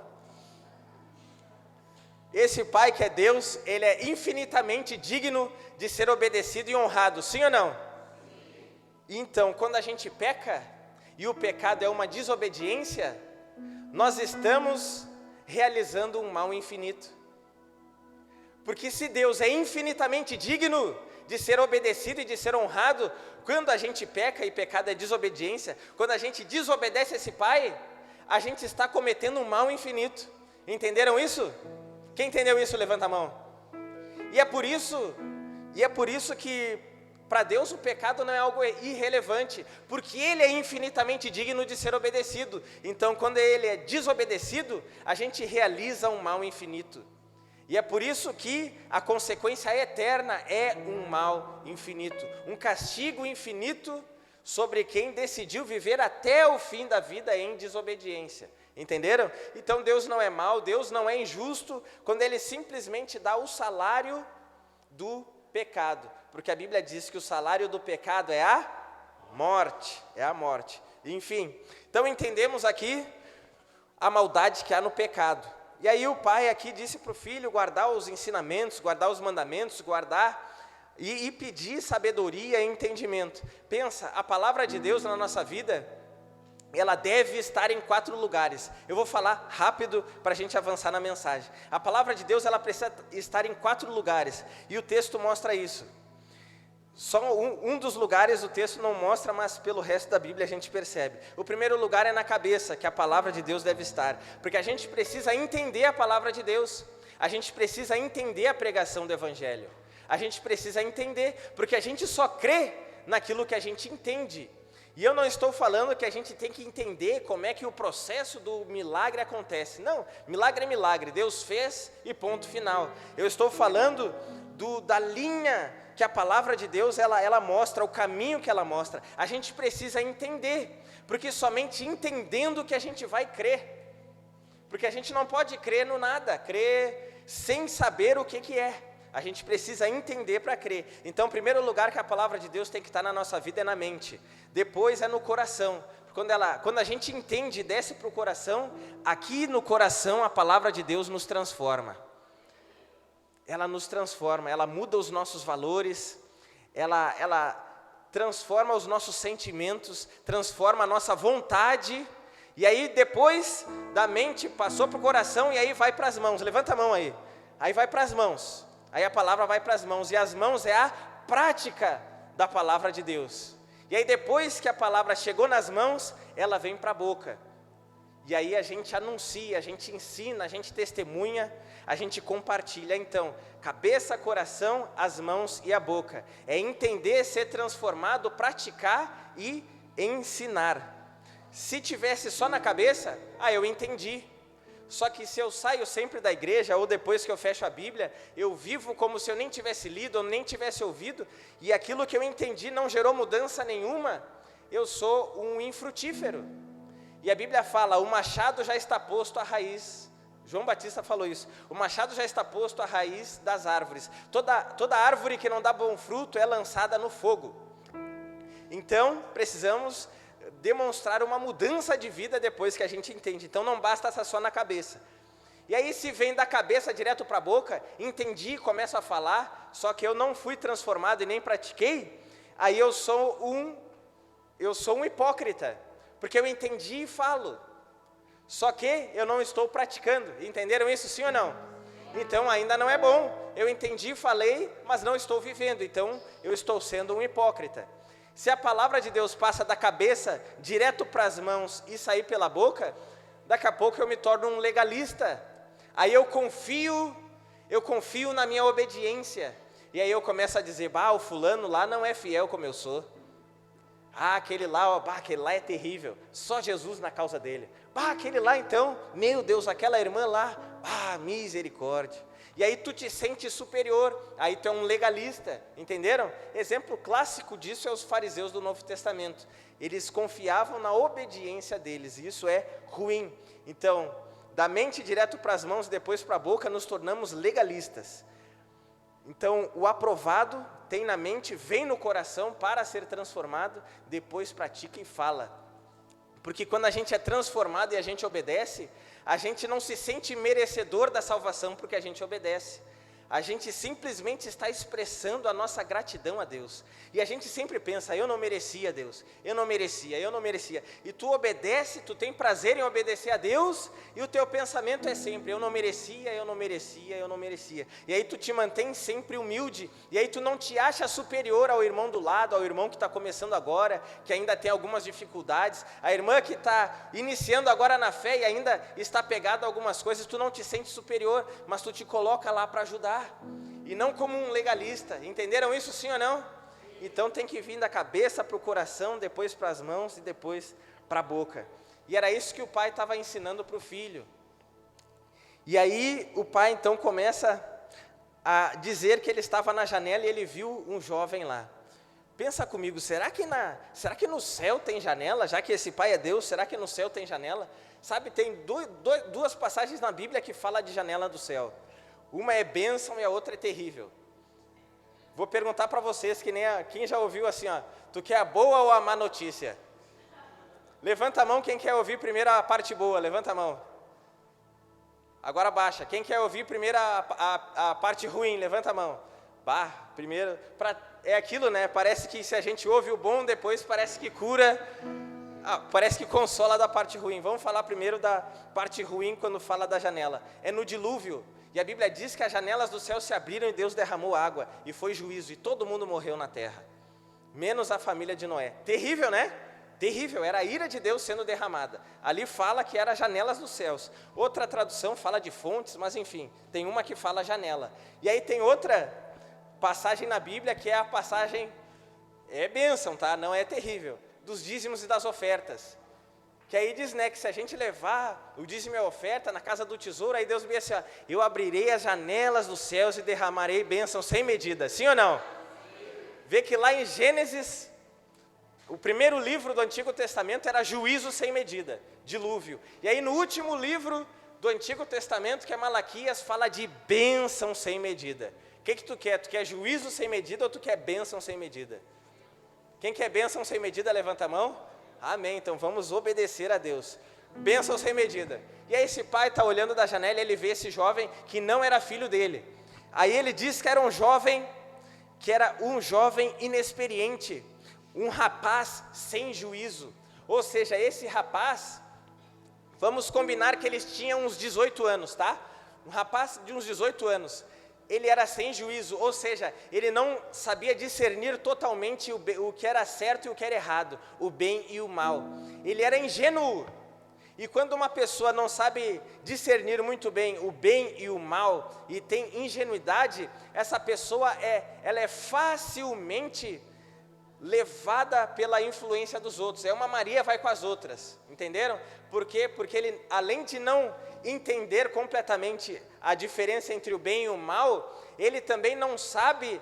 Esse pai que é Deus, ele é infinitamente digno de ser obedecido e honrado, sim ou não? Então, quando a gente peca, e o pecado é uma desobediência, nós estamos realizando um mal infinito. Porque se Deus é infinitamente digno de ser obedecido e de ser honrado, quando a gente peca, e pecado é desobediência, quando a gente desobedece esse Pai, a gente está cometendo um mal infinito. Entenderam isso? Quem entendeu isso, levanta a mão. E é por isso que Para Deus o pecado não é algo irrelevante, porque Ele é infinitamente digno de ser obedecido. Então, quando Ele é desobedecido, a gente realiza um mal infinito. E é por isso que a consequência eterna é um mal infinito, um castigo infinito sobre quem decidiu viver até o fim da vida em desobediência. Entenderam? Então Deus não é mau, Deus não é injusto, quando Ele simplesmente dá o salário do pecado. Porque a Bíblia diz que o salário do pecado é a morte. É a morte. Enfim, então entendemos aqui a maldade que há no pecado. E aí o pai aqui disse para o filho guardar os ensinamentos, guardar os mandamentos, guardar e pedir sabedoria e entendimento. Pensa, a palavra de Deus na nossa vida, ela deve estar em 4 lugares. Eu vou falar rápido para a gente avançar na mensagem. A palavra de Deus, ela precisa estar em 4 lugares, e o texto mostra isso. Só um dos lugares o texto não mostra, mas pelo resto da Bíblia a gente percebe. O primeiro lugar é na cabeça, que a palavra de Deus deve estar, porque a gente precisa entender a palavra de Deus, a gente precisa entender a pregação do Evangelho, a gente precisa entender, porque a gente só crê naquilo que a gente entende. E eu não estou falando que a gente tem que entender como é que o processo do milagre acontece. Não, milagre é milagre, Deus fez e ponto final. Eu estou falando da linha que a palavra de Deus, ela mostra, o caminho que ela mostra. A gente precisa entender, porque somente entendendo que a gente vai crer. Porque a gente não pode crer no nada, crer sem saber o que é. A gente precisa entender para crer. Então, o primeiro lugar que a palavra de Deus tem que estar na nossa vida é na mente. Depois é no coração. Quando a gente entende e desce para o coração, aqui no coração a palavra de Deus nos transforma. Ela nos transforma, ela muda os nossos valores, ela transforma os nossos sentimentos, transforma a nossa vontade. E aí depois da mente passou para o coração e aí vai para as mãos. Levanta a mão aí. Aí vai para as mãos. Aí a palavra vai para as mãos, e as mãos é a prática da palavra de Deus. E aí depois que a palavra chegou nas mãos, ela vem para a boca. E aí a gente anuncia, a gente ensina, a gente testemunha, a gente compartilha. Então, cabeça, coração, as mãos e a boca. É entender, ser transformado, praticar e ensinar. Se tivesse só na cabeça, eu entendi. Só que se eu saio sempre da igreja, ou depois que eu fecho a Bíblia, eu vivo como se eu nem tivesse lido, ou nem tivesse ouvido, e aquilo que eu entendi não gerou mudança nenhuma, eu sou um infrutífero. E a Bíblia fala, o machado já está posto à raiz. João Batista falou isso. O machado já está posto à raiz das árvores. Toda árvore que não dá bom fruto é lançada no fogo. Então, precisamos demonstrar uma mudança de vida depois que a gente entende. Então não basta estar só na cabeça. E aí se vem da cabeça direto para a boca, entendi, começo a falar, só que eu não fui transformado e nem pratiquei, aí eu sou um hipócrita, porque eu entendi e falo, só que eu não estou praticando. Entenderam isso, sim ou não? Então ainda não é bom. Eu entendi, falei, mas não estou vivendo, então eu estou sendo um hipócrita. Se a palavra de Deus passa da cabeça direto para as mãos e sair pela boca, daqui a pouco eu me torno um legalista. Aí eu confio na minha obediência. E aí eu começo a dizer, o fulano lá não é fiel como eu sou. Aquele lá é terrível, só Jesus na causa dele. Aquele lá então, meu Deus, aquela irmã lá, misericórdia. E aí tu te sente superior, aí tu é um legalista, entenderam? Exemplo clássico disso é os fariseus do Novo Testamento. Eles confiavam na obediência deles, e isso é ruim. Então, da mente direto para as mãos e depois para a boca, nos tornamos legalistas. Então, o aprovado tem na mente, vem no coração para ser transformado, depois pratica e fala. Porque quando a gente é transformado e a gente obedece, a gente não se sente merecedor da salvação porque a gente obedece. A gente simplesmente está expressando a nossa gratidão a Deus. E a gente sempre pensa, eu não merecia, Deus, eu não merecia. E tu obedece, tu tem prazer em obedecer a Deus, e o teu pensamento é sempre, eu não merecia. E aí tu te mantém sempre humilde, e aí tu não te acha superior ao irmão do lado, ao irmão que está começando agora, que ainda tem algumas dificuldades, a irmã que está iniciando agora na fé e ainda está pegada a algumas coisas, tu não te sente superior, mas tu te coloca lá para ajudar. E não como um legalista. Entenderam isso, sim ou não? Então tem que vir da cabeça para o coração, depois para as mãos e depois para a boca. E era isso que o pai estava ensinando para o filho. E aí o pai então começa a dizer que ele estava na janela e ele viu um jovem lá. Pensa comigo, será que no céu tem janela? Já que esse pai é Deus, será que no céu tem janela? Sabe, tem duas passagens na Bíblia que falam de janela do céu. Uma é bênção e a outra é terrível. Vou perguntar para vocês, quem já ouviu assim, ó, tu quer a boa ou a má notícia? Levanta a mão quem quer ouvir primeiro a parte boa, levanta a mão. Agora baixa, quem quer ouvir primeiro a parte ruim, levanta a mão. Primeiro, é aquilo, né, parece que se a gente ouve o bom, depois parece que cura, parece que consola da parte ruim. Vamos falar primeiro da parte ruim quando fala da janela. É no dilúvio. E a Bíblia diz que as janelas do céu se abriram e Deus derramou água, e foi juízo, e todo mundo morreu na terra, menos a família de Noé. Terrível, né? Terrível, era a ira de Deus sendo derramada. Ali fala que era janelas dos céus. Outra tradução fala de fontes, mas enfim, tem uma que fala janela. E aí tem outra passagem na Bíblia que é a passagem, é bênção, tá? Não é terrível, dos dízimos e das ofertas. Que aí diz, né, que se a gente levar o dízimo e a oferta na casa do tesouro, aí Deus diz assim, ó, eu abrirei as janelas dos céus e derramarei bênção sem medida. Sim ou não? Vê que lá em Gênesis, o primeiro livro do Antigo Testamento era juízo sem medida, dilúvio. E aí no último livro do Antigo Testamento, que é Malaquias, fala de bênção sem medida. O que tu quer? Tu quer juízo sem medida ou tu quer bênção sem medida? Quem quer bênção sem medida, levanta a mão. Amém, então vamos obedecer a Deus. Bênção sem medida. E aí esse pai está olhando da janela e ele vê esse jovem que não era filho dele. Aí ele diz que era um jovem inexperiente, um rapaz sem juízo. Ou seja, esse rapaz, vamos combinar que eles tinham uns 18 anos, tá? Um rapaz de uns 18 anos. Ele era sem juízo, ou seja, ele não sabia discernir totalmente o que era certo e o que era errado, o bem e o mal. Ele era ingênuo. E quando uma pessoa não sabe discernir muito bem o bem e o mal, e tem ingenuidade, essa pessoa ela é facilmente levada pela influência dos outros. É uma Maria vai com as outras, entenderam? Por quê? Porque ele, além de não entender completamente a diferença entre o bem e o mal, ele também não sabe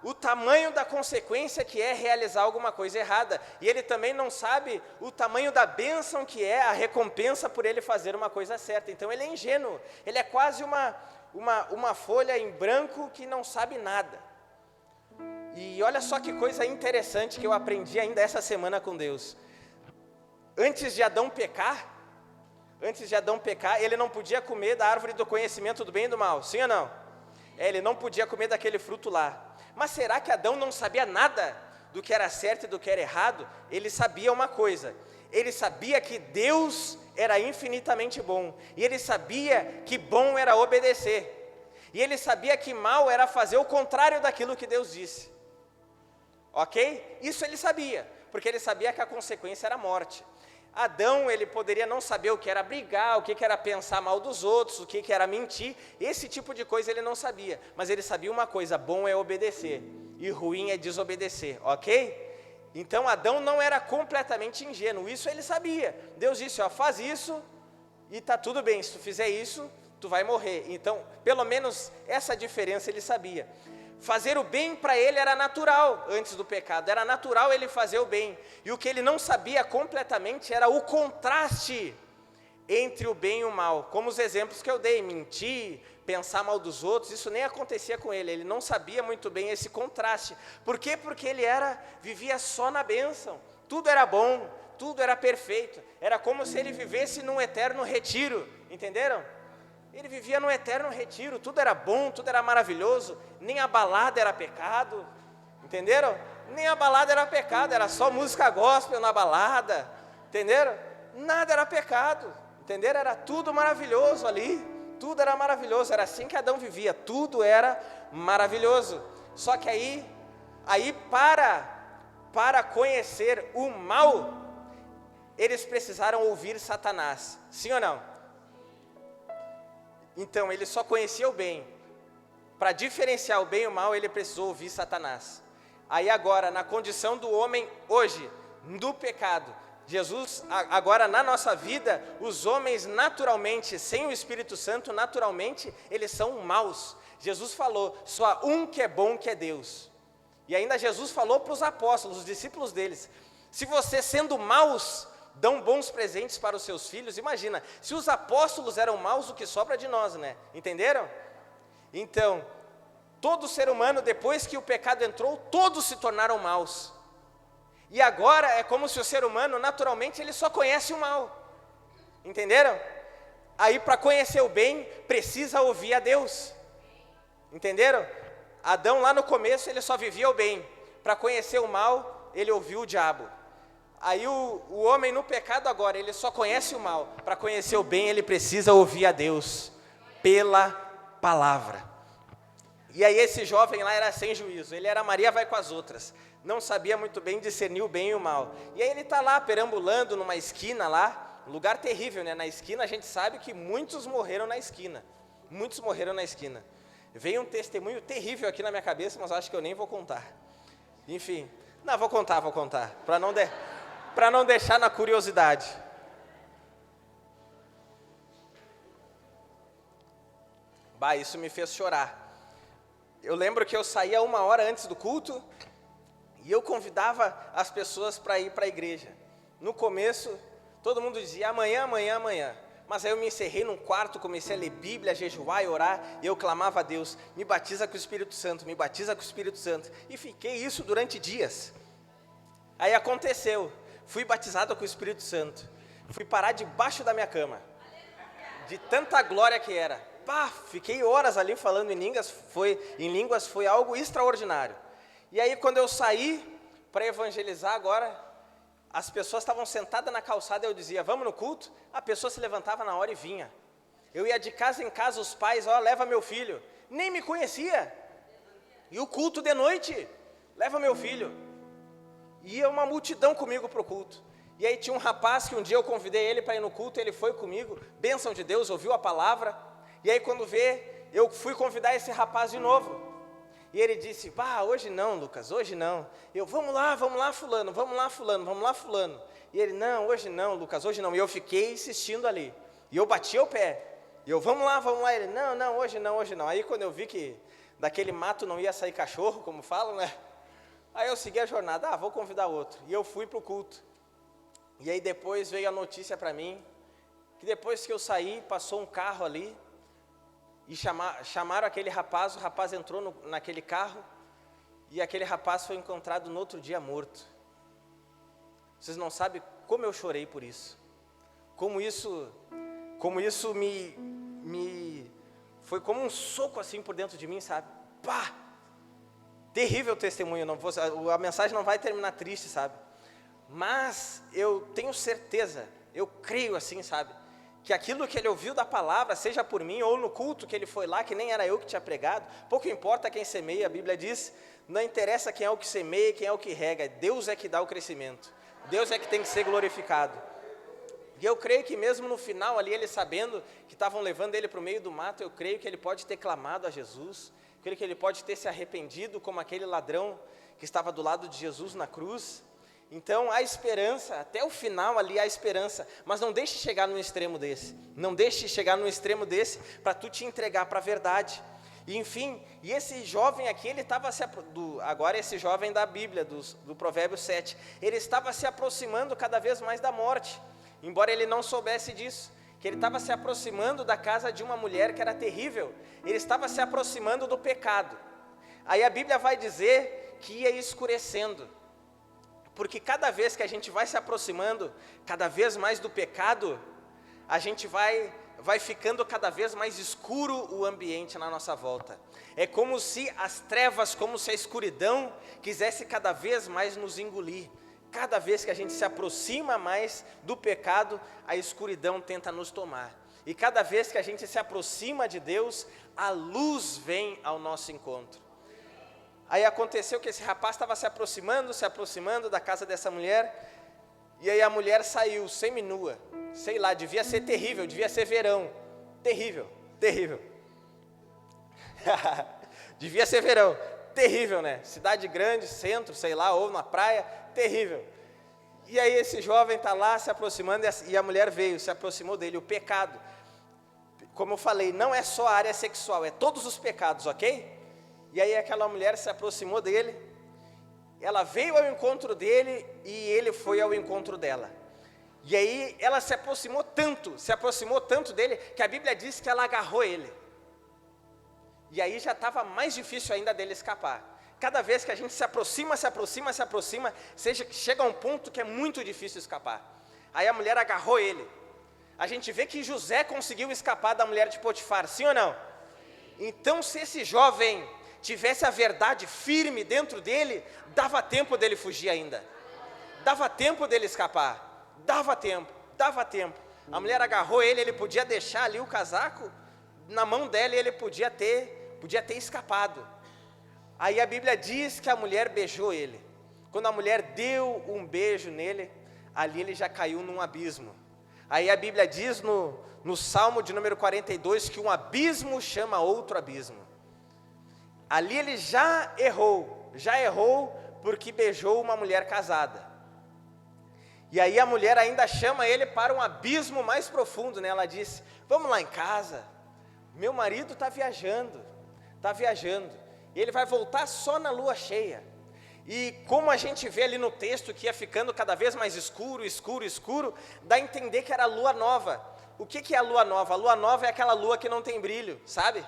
o tamanho da consequência que é realizar alguma coisa errada, e ele também não sabe o tamanho da bênção que é a recompensa por ele fazer uma coisa certa. Então ele é ingênuo, ele é quase uma folha em branco que não sabe nada. E olha só que coisa interessante que eu aprendi ainda essa semana com Deus. Antes de Adão pecar, ele não podia comer da árvore do conhecimento do bem e do mal, sim ou não? Ele não podia comer daquele fruto lá. Mas será que Adão não sabia nada do que era certo e do que era errado? Ele sabia uma coisa, ele sabia que Deus era infinitamente bom, e ele sabia que bom era obedecer, e ele sabia que mal era fazer o contrário daquilo que Deus disse. Ok? Isso ele sabia, porque ele sabia que a consequência era a morte. Adão, ele poderia não saber o que era brigar, o que era pensar mal dos outros, o que era mentir, esse tipo de coisa ele não sabia, mas ele sabia uma coisa, bom é obedecer, e ruim é desobedecer, ok? Então Adão não era completamente ingênuo, isso ele sabia. Deus disse, ó, faz isso, e tá tudo bem, se tu fizer isso, tu vai morrer. Então, pelo menos essa diferença ele sabia. Fazer o bem para ele era natural antes do pecado, era natural ele fazer o bem. E o que ele não sabia completamente era o contraste entre o bem e o mal. Como os exemplos que eu dei, mentir, pensar mal dos outros, isso nem acontecia com ele. Ele não sabia muito bem esse contraste. Por quê? Porque ele vivia só na bênção. Tudo era bom, tudo era perfeito. Era como se ele vivesse num eterno retiro, entenderam? Ele vivia num eterno retiro, tudo era bom, tudo era maravilhoso, nem a balada era pecado, entenderam? Nem a balada era pecado, era só música gospel na balada, entenderam? Nada era pecado, entenderam? Era tudo maravilhoso ali, tudo era maravilhoso, era assim que Adão vivia, tudo era maravilhoso. Só que aí para conhecer o mal, eles precisaram ouvir Satanás, sim ou não? Então, ele só conhecia o bem. Para diferenciar o bem e o mal, ele precisou ouvir Satanás. Aí agora, na condição do homem hoje, do pecado, Jesus, agora na nossa vida, os homens naturalmente, sem o Espírito Santo, naturalmente, eles são maus. Jesus falou, só há um que é bom, que é Deus. E ainda Jesus falou para os apóstolos, os discípulos deles, se vocês sendo maus, dão bons presentes para os seus filhos, imagina, se os apóstolos eram maus, o que sobra de nós, né? Entenderam? Então, todo ser humano, depois que o pecado entrou, todos se tornaram maus. E agora é como se o ser humano, naturalmente, ele só conhece o mal. Entenderam? Aí, para conhecer o bem, precisa ouvir a Deus. Entenderam? Adão, lá no começo, ele só vivia o bem. Para conhecer o mal, ele ouviu o diabo. Aí, o homem no pecado agora, ele só conhece o mal. Para conhecer o bem, ele precisa ouvir a Deus. Pela palavra. E aí, esse jovem lá era sem juízo. Ele era Maria vai com as outras. Não sabia muito bem discernir o bem e o mal. E aí, ele está lá, perambulando numa esquina lá. Lugar terrível, né? Na esquina, a gente sabe que muitos morreram na esquina. Muitos morreram na esquina. Veio um testemunho terrível aqui na minha cabeça, mas acho que eu nem vou contar. Enfim, não, vou contar, para não deixar na curiosidade. Bah, isso me fez chorar. Eu lembro que eu saía 1 hora antes do culto e eu convidava as pessoas para ir para a igreja. No começo, todo mundo dizia amanhã, amanhã, amanhã. Mas aí eu me encerrei num quarto, comecei a ler Bíblia, a jejuar e orar, e eu clamava a Deus, me batiza com o Espírito Santo, me batiza com o Espírito Santo. E fiquei isso durante dias. Aí aconteceu, fui batizado com o Espírito Santo, fui parar debaixo da minha cama, de tanta glória que era. Pá, fiquei horas ali falando em línguas, foi algo extraordinário. E aí quando eu saí para evangelizar agora, as pessoas estavam sentadas na calçada e eu dizia, vamos no culto? A pessoa se levantava na hora e vinha. Eu ia de casa em casa, os pais, leva meu filho. Nem me conhecia. E o culto de noite, leva meu filho. Ia uma multidão comigo para o culto. E aí tinha um rapaz que um dia eu convidei ele para ir no culto, ele foi comigo, bênção de Deus, ouviu a palavra. E aí quando eu fui convidar esse rapaz de novo. E ele disse, hoje não, Lucas, hoje não. Eu, vamos lá, fulano, vamos lá, fulano. E ele, não, hoje não, Lucas, hoje não. E eu fiquei insistindo ali. E eu bati o pé. E eu, vamos lá. Ele, não, hoje não. Aí quando eu vi que daquele mato não ia sair cachorro, como falam, né? Aí eu segui a jornada, vou convidar outro. E eu fui para o culto. E aí depois veio a notícia para mim, que depois que eu saí, passou um carro ali, e chamaram aquele rapaz, o rapaz entrou naquele carro, e aquele rapaz foi encontrado no outro dia morto. Vocês não sabem como eu chorei por isso. Como isso me foi como um soco assim por dentro de mim, sabe? Pá! Terrível testemunho, a mensagem não vai terminar triste, sabe? Mas eu tenho certeza, eu creio assim, sabe? Que aquilo que ele ouviu da palavra, seja por mim ou no culto que ele foi lá, que nem era eu que tinha pregado, pouco importa quem semeia, a Bíblia diz, não interessa quem é o que semeia, quem é o que rega, Deus é que dá o crescimento, Deus é que tem que ser glorificado. E eu creio que mesmo no final ali, ele sabendo que estavam levando ele para o meio do mato, eu creio que ele pode ter clamado a Jesus, creio que ele pode ter se arrependido como aquele ladrão que estava do lado de Jesus na cruz. Então, há esperança, até o final ali há esperança, mas não deixe chegar num extremo desse, para tu te entregar para a verdade. E enfim, e esse jovem aqui, ele estava agora esse jovem da Bíblia, do Provérbio 7, ele estava se aproximando cada vez mais da morte, embora ele não soubesse disso, que ele estava se aproximando da casa de uma mulher que era terrível, ele estava se aproximando do pecado. Aí a Bíblia vai dizer que ia escurecendo, porque cada vez que a gente vai se aproximando cada vez mais do pecado, a gente vai ficando cada vez mais escuro o ambiente na nossa volta. É como se as trevas, como se a escuridão quisesse cada vez mais nos engolir. Cada vez que a gente se aproxima mais do pecado, a escuridão tenta nos tomar. E cada vez que a gente se aproxima de Deus, a luz vem ao nosso encontro. Aí aconteceu que esse rapaz estava se aproximando da casa dessa mulher, e aí a mulher saiu seminua, sei lá, devia ser terrível, devia ser verão, terrível, devia ser verão, terrível, né? Cidade grande, centro, sei lá, ou na praia, terrível. E aí esse jovem está lá se aproximando e a mulher veio, se aproximou dele. O pecado, como eu falei, não é só a área sexual, é todos os pecados, ok? E aí aquela mulher se aproximou dele, ela veio ao encontro dele e ele foi ao encontro dela. E aí ela se aproximou tanto dele, que a Bíblia diz que ela agarrou ele. E aí já estava mais difícil ainda dele escapar. Cada vez que a gente se aproxima, chega a um ponto que é muito difícil escapar. Aí a mulher agarrou ele. A gente vê que José conseguiu escapar da mulher de Potifar, sim ou não? Então, se esse jovem tivesse a verdade firme dentro dele, dava tempo dele fugir ainda. Dava tempo dele escapar. Dava tempo. A mulher agarrou ele, ele podia deixar ali o casaco na mão dela e ele podia ter escapado. Aí a Bíblia diz que a mulher beijou ele. Quando a mulher deu um beijo nele, ali ele já caiu num abismo. Aí a Bíblia diz no Salmo de número 42 que um abismo chama outro abismo. Ali ele já errou porque beijou uma mulher casada. E aí a mulher ainda chama ele para um abismo mais profundo, né? Ela disse: vamos lá em casa, meu marido está viajando, e ele vai voltar só na lua cheia. E como a gente vê ali no texto que ia ficando cada vez mais escuro, dá a entender que era a lua nova. O que é a lua nova? A lua nova é aquela lua que não tem brilho, sabe?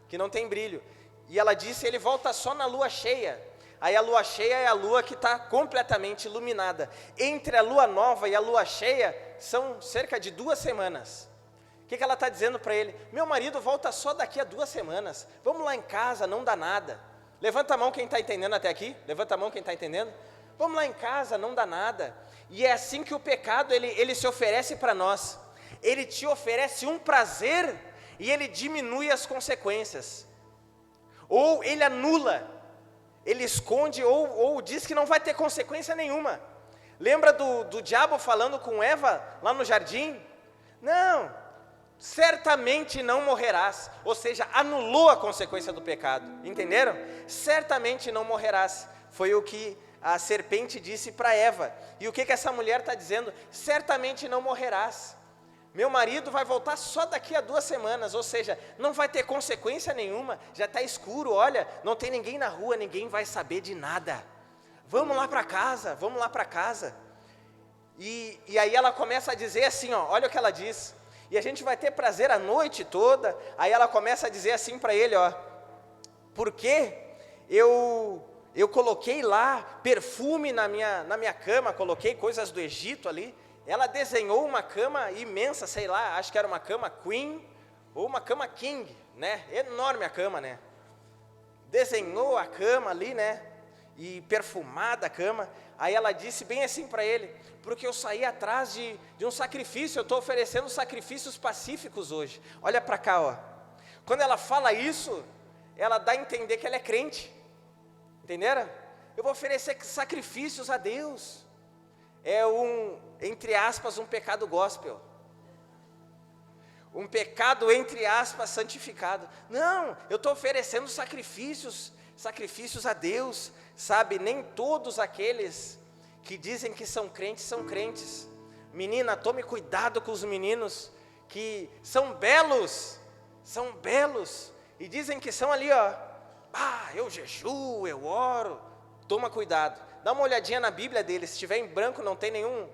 Que não tem brilho. E ela disse, ele volta só na lua cheia. Aí a lua cheia é a lua que está completamente iluminada. Entre a lua nova e a lua cheia, são cerca de 2 semanas. O que ela está dizendo para ele? Meu marido volta só daqui a 2 semanas. Vamos lá em casa, não dá nada. Levanta a mão quem está entendendo até aqui. Levanta a mão quem está entendendo. Vamos lá em casa, não dá nada. E é assim que o pecado, ele se oferece para nós. Ele te oferece um prazer e ele diminui as consequências. Ou ele anula, ele esconde ou diz que não vai ter consequência nenhuma. Lembra do diabo falando com Eva lá no jardim? Não, certamente não morrerás. Ou seja, anulou a consequência do pecado, entenderam? Certamente não morrerás, foi o que a serpente disse para Eva. E o que essa mulher está dizendo? Certamente não morrerás. Meu marido vai voltar só daqui a 2 semanas, ou seja, não vai ter consequência nenhuma, já está escuro, olha, não tem ninguém na rua, ninguém vai saber de nada. Vamos lá para casa. E aí ela começa a dizer assim, ó, olha o que ela diz, e a gente vai ter prazer a noite toda. Aí ela começa a dizer assim para ele, ó, porque eu coloquei lá perfume na minha cama, coloquei coisas do Egito ali. Ela desenhou uma cama imensa, sei lá, acho que era uma cama queen ou uma cama king, né? Enorme a cama, né? Desenhou a cama ali, né? E perfumada a cama. Aí ela disse bem assim para ele, porque eu saí atrás de um sacrifício, eu estou oferecendo sacrifícios pacíficos hoje. Olha para cá, ó. Quando ela fala isso, ela dá a entender que ela é crente. Entenderam? Eu vou oferecer sacrifícios a Deus. É entre aspas, um pecado gospel. Um pecado, entre aspas, santificado. Não, eu estou oferecendo sacrifícios a Deus, sabe? Nem todos aqueles que dizem que são crentes. Menina, tome cuidado com os meninos que são belos, e dizem que são ali, ó, eu jejuo, eu oro. Toma cuidado. Dá uma olhadinha na Bíblia deles, se estiver em branco não tem nenhum,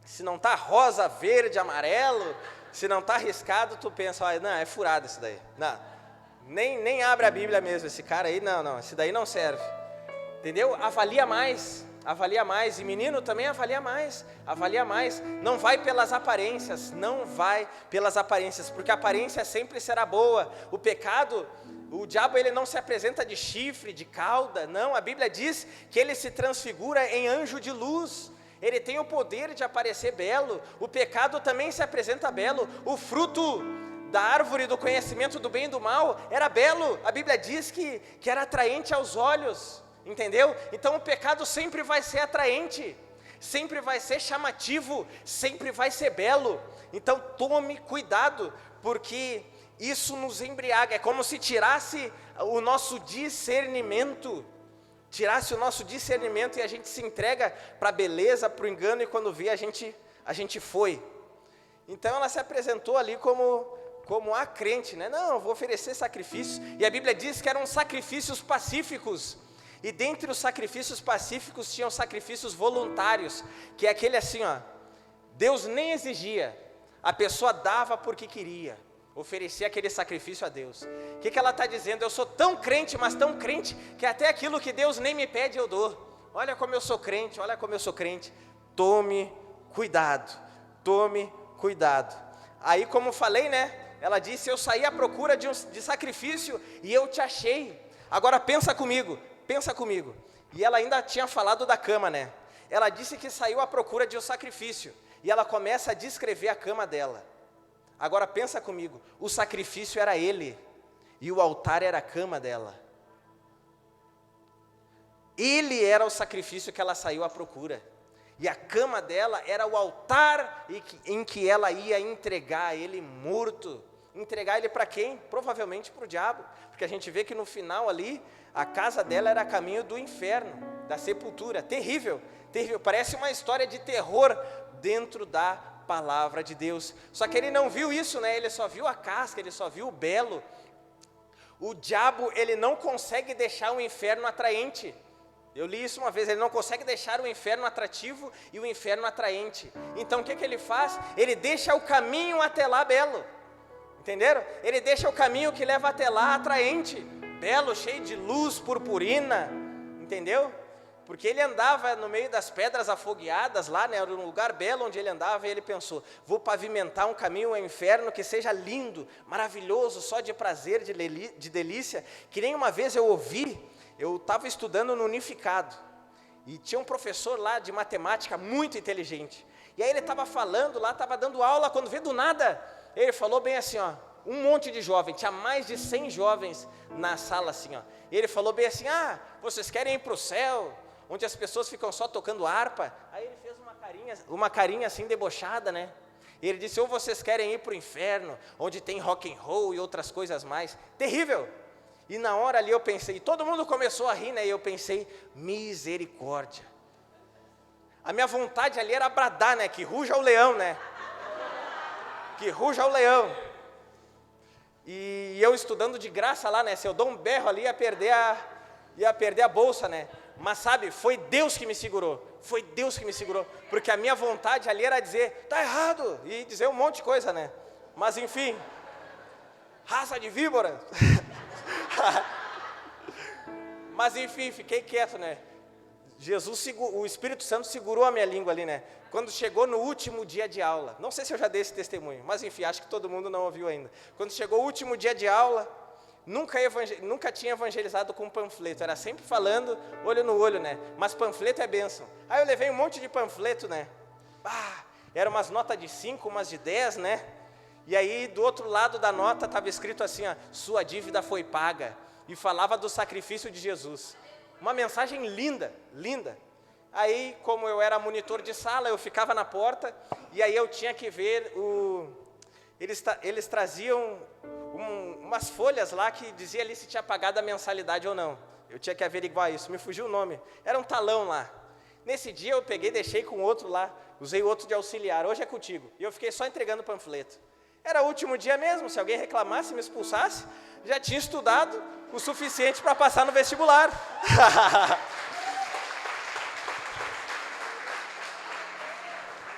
se não está rosa, verde, amarelo, se não está riscado, tu pensa, não, é furado isso daí. Não, nem abre a Bíblia mesmo, esse cara aí, não, esse daí não serve. Entendeu? Avalia mais, e menino também avalia mais, não vai pelas aparências, porque a aparência sempre será boa. O pecado, o diabo, ele não se apresenta de chifre, de cauda, não, a Bíblia diz que ele se transfigura em anjo de luz, ele tem o poder de aparecer belo. O pecado também se apresenta belo, o fruto da árvore do conhecimento do bem e do mal era belo, a Bíblia diz que era atraente aos olhos, entendeu? Então o pecado sempre vai ser atraente, sempre vai ser chamativo, sempre vai ser belo. Então tome cuidado, porque isso nos embriaga, é como se tirasse o nosso discernimento, e a gente se entrega para a beleza, para o engano, e quando vê a gente foi. Então ela se apresentou ali como a crente, né? Não, eu vou oferecer sacrifícios, e a Bíblia diz que eram sacrifícios pacíficos, e dentre os sacrifícios pacíficos tinham sacrifícios voluntários, que é aquele assim, ó, Deus nem exigia, a pessoa dava porque queria, oferecer aquele sacrifício a Deus. O que ela está dizendo? Eu sou tão crente, mas tão crente, que até aquilo que Deus nem me pede eu dou. Olha como eu sou crente, tome cuidado. Aí, como falei, né, ela disse, eu saí à procura de sacrifício e eu te achei. Agora pensa comigo, e ela ainda tinha falado da cama, né, ela disse que saiu à procura de um sacrifício, e ela começa a descrever a cama dela. Agora pensa comigo, o sacrifício era ele, e o altar era a cama dela. Ele era o sacrifício que ela saiu à procura, e a cama dela era o altar em que ela ia entregar ele morto. Entregar ele para quem? Provavelmente para o diabo, porque a gente vê que no final ali, a casa dela era a caminho do inferno, da sepultura. Terrível, parece uma história de terror dentro da palavra de Deus. Só que ele não viu isso, né? Ele só viu a casca, ele só viu o belo. O diabo, ele não consegue deixar o inferno atraente. Eu li isso uma vez, ele não consegue deixar o inferno atrativo e o inferno atraente. Então o que ele faz? Ele deixa o caminho até lá belo. Entenderam? Ele deixa o caminho que leva até lá atraente, belo, cheio de luz purpurina. Entendeu? Porque ele andava no meio das pedras afogueadas lá, né, era um lugar belo onde ele andava, e ele pensou, vou pavimentar um caminho ao inferno que seja lindo, maravilhoso, só de prazer, de delícia, que nem uma vez eu estava estudando no Unificado, e tinha um professor lá de matemática muito inteligente, e aí ele estava falando lá, estava dando aula, quando veio do nada, ele falou bem assim, ó, um monte de jovens, tinha mais de 100 jovens na sala assim, ó, e ele falou bem assim, vocês querem ir para o céu, onde as pessoas ficam só tocando harpa? Aí ele fez uma carinha assim debochada, né? E ele disse, ou vocês querem ir para o inferno, onde tem rock and roll e outras coisas mais. Terrível! E na hora ali eu pensei, todo mundo começou a rir, né? E eu pensei, misericórdia. A minha vontade ali era bradar, né? Que ruja o leão, né? Que ruja o leão. E eu estudando de graça lá, né? Se eu dou um berro ali, ia perder a bolsa, né? Mas sabe, foi Deus que me segurou, porque a minha vontade ali era dizer, tá errado, e dizer um monte de coisa, né? Mas enfim, raça de víbora. Mas enfim, fiquei quieto, né? O Espírito Santo segurou a minha língua ali, né? Quando chegou no último dia de aula, não sei se eu já dei esse testemunho, mas enfim, acho que todo mundo não ouviu ainda. Quando chegou o último dia de aula, nunca tinha evangelizado com panfleto, era sempre falando olho no olho, né? Mas panfleto é bênção. Aí eu levei um monte de panfleto, né? Eram umas notas de 5, umas de 10, né? E aí do outro lado da nota estava escrito assim, ó, sua dívida foi paga. E falava do sacrifício de Jesus. Uma mensagem linda, linda. Aí, como eu era monitor de sala, eu ficava na porta, e aí eu tinha que ver eles traziam umas folhas lá que dizia ali se tinha pagado a mensalidade ou não. Eu tinha que averiguar isso, me fugiu o nome. Era um talão lá. Nesse dia eu peguei, deixei com outro lá, usei outro de auxiliar, hoje é contigo. E eu fiquei só entregando panfleto. Era o último dia mesmo, se alguém reclamasse, me expulsasse, já tinha estudado o suficiente para passar no vestibular.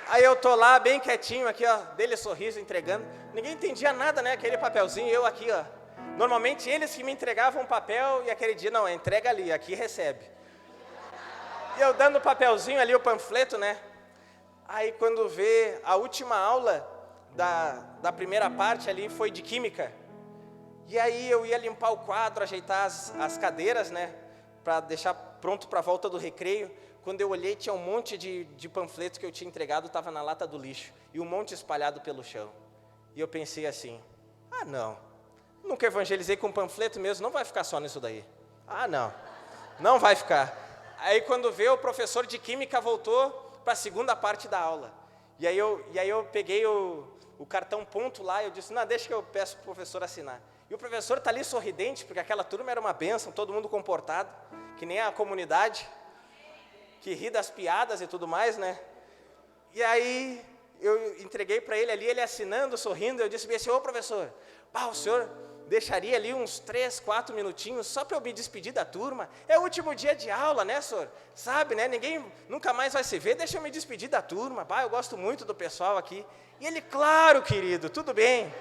Aí eu tô lá bem quietinho aqui, ó, dele sorriso, entregando. Ninguém entendia nada, né, aquele papelzinho, eu aqui, ó. Normalmente eles que me entregavam um papel e aquele dia, não, entrega ali, aqui recebe. E eu dando o papelzinho ali, o panfleto, né. Aí quando vê a última aula da primeira parte ali foi de química. E aí eu ia limpar o quadro, ajeitar as cadeiras, né, para deixar pronto para a volta do recreio. Quando eu olhei, tinha um monte de panfletos que eu tinha entregado, estava na lata do lixo, e um monte espalhado pelo chão. E eu pensei assim, não, nunca evangelizei com panfleto mesmo, não vai ficar só nisso daí. Não vai ficar. Aí quando veio, o professor de química voltou para a segunda parte da aula. E aí eu peguei o cartão ponto lá, eu disse, não, deixa que eu peço para o professor assinar. E o professor está ali sorridente, porque aquela turma era uma bênção, todo mundo comportado, que nem a comunidade, que ri das piadas e tudo mais, né? E aí eu entreguei para ele ali, ele assinando, sorrindo, eu disse assim, ô professor, o senhor deixaria ali uns 3, 4 minutinhos só para eu me despedir da turma? É o último dia de aula, né, senhor? Sabe, né? Ninguém nunca mais vai se ver, deixa eu me despedir da turma. Eu gosto muito do pessoal aqui. E ele, claro, querido, tudo bem.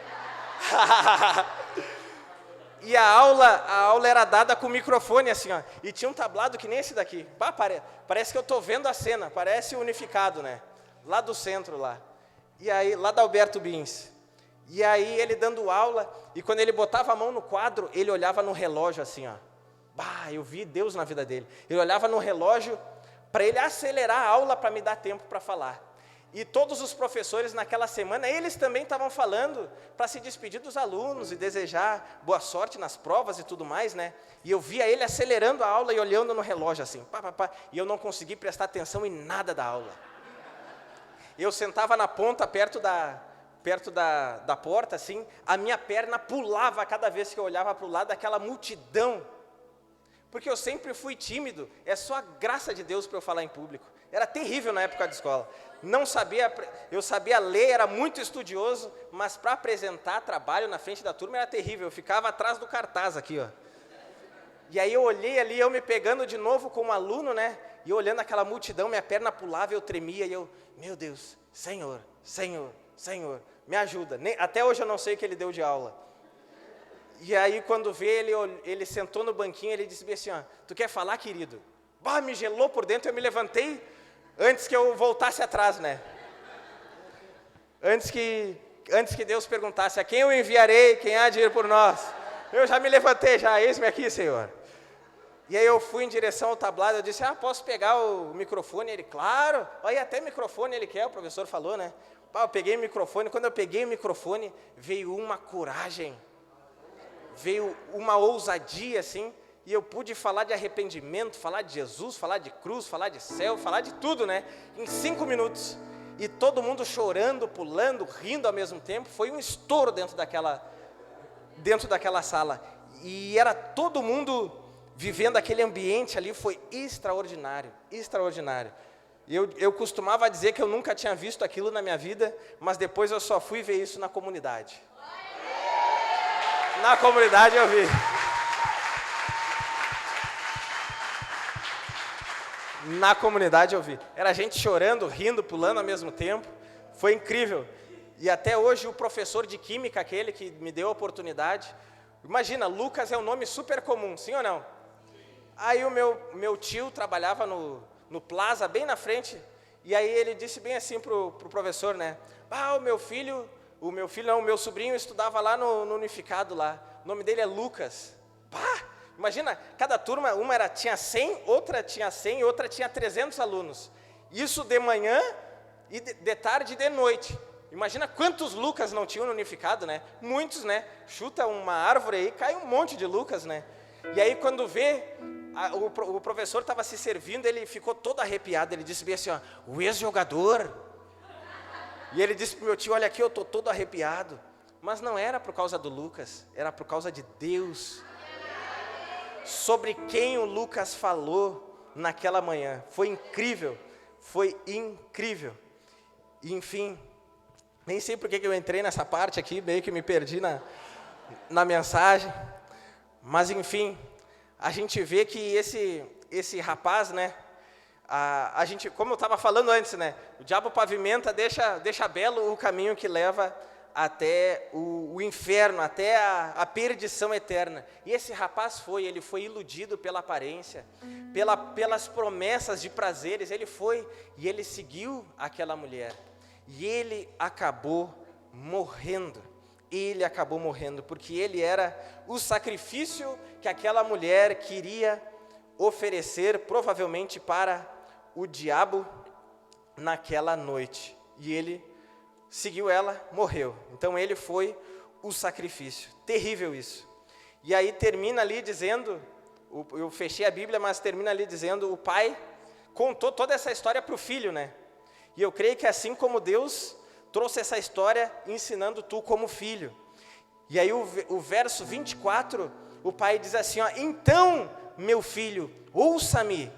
E a aula era dada com o microfone assim, ó. E tinha um tablado que nem esse daqui. Parece que eu estou vendo a cena, parece unificado, né? Lá do centro, lá. E aí, lá da Alberto Bins. E aí ele dando aula, e quando ele botava a mão no quadro, ele olhava no relógio assim, ó. Eu vi Deus na vida dele. Ele olhava no relógio para ele acelerar a aula para me dar tempo para falar. E todos os professores naquela semana, eles também estavam falando para se despedir dos alunos e desejar boa sorte nas provas e tudo mais, né? E eu via ele acelerando a aula e olhando no relógio assim, e eu não consegui prestar atenção em nada da aula. Eu sentava na ponta, perto da porta, assim, a minha perna pulava cada vez que eu olhava para o lado daquela multidão. Porque eu sempre fui tímido, é só a graça de Deus para eu falar em público. Era terrível na época de escola. Não sabia, eu sabia ler, era muito estudioso, mas para apresentar trabalho na frente da turma era terrível. Eu ficava atrás do cartaz aqui, ó. E aí eu olhei ali, eu me pegando de novo como aluno, né? E olhando aquela multidão, minha perna pulava, eu tremia, e eu, meu Deus, Senhor, Senhor, Senhor, me ajuda. Até hoje eu não sei o que ele deu de aula. E aí quando vê, ele sentou no banquinho, ele disse assim, ó, tu quer falar, querido? Me gelou por dentro, eu me levantei antes que eu voltasse atrás, né? Antes que Deus perguntasse, a quem eu enviarei, quem há de ir por nós? Eu já me levantei, eis-me aqui, Senhor. E aí eu fui em direção ao tablado, eu disse, posso pegar o microfone? Ele, claro. Aí até microfone ele quer, o professor falou, né? Eu peguei o microfone, quando eu peguei o microfone, veio uma coragem, veio uma ousadia, assim, e eu pude falar de arrependimento, falar de Jesus, falar de cruz, falar de céu, falar de tudo, né? Em 5 minutos. E todo mundo chorando, pulando, rindo ao mesmo tempo. Foi um estouro dentro daquela sala. E era todo mundo vivendo aquele ambiente ali, foi extraordinário, extraordinário. Eu costumava dizer que eu nunca tinha visto aquilo na minha vida, mas depois eu só fui ver isso na comunidade. Na comunidade eu vi. Na comunidade eu vi. Era gente chorando, rindo, pulando ao mesmo tempo. Foi incrível. E até hoje o professor de química, aquele que me deu a oportunidade, imagina, Lucas é um nome super comum, sim ou não? Aí o meu tio trabalhava no Plaza, bem na frente, e aí ele disse bem assim pro professor, né? O meu sobrinho estudava lá no Unificado lá. O nome dele é Lucas. Imagina, cada turma, uma tinha 100, outra tinha 100 e outra tinha 300 alunos. Isso de manhã, e de tarde e de noite. Imagina quantos Lucas não tinham no Unificado, né? Muitos, né? Chuta uma árvore aí, cai um monte de Lucas, né? E aí quando vê, o professor estava se servindo, ele ficou todo arrepiado, ele disse bem assim, ó, o ex-jogador. E ele disse para o meu tio, olha aqui, eu estou todo arrepiado. Mas não era por causa do Lucas, era por causa de Deus. Sobre quem o Lucas falou naquela manhã. Foi incrível, foi incrível. E, enfim, nem sei por que eu entrei nessa parte aqui, meio que me perdi na mensagem. Mas, enfim, a gente vê que esse rapaz, né, a gente, como eu estava falando antes, né, o diabo pavimenta, deixa belo o caminho que leva até o inferno, até a perdição eterna. E esse rapaz ele foi iludido pela aparência, pelas promessas de prazeres, ele foi, e ele seguiu aquela mulher. E ele acabou morrendo. Ele acabou morrendo, porque ele era o sacrifício que aquela mulher queria oferecer, provavelmente para o diabo, naquela noite. E ele seguiu ela, morreu. Então ele foi o sacrifício. Terrível isso. E aí termina ali dizendo, eu fechei a Bíblia, mas termina ali dizendo, o pai contou toda essa história para o filho, né? E eu creio que assim como Deus, trouxe essa história ensinando tu como filho. E aí o verso 24, o pai diz assim, ó, então, meu filho, ouça-me,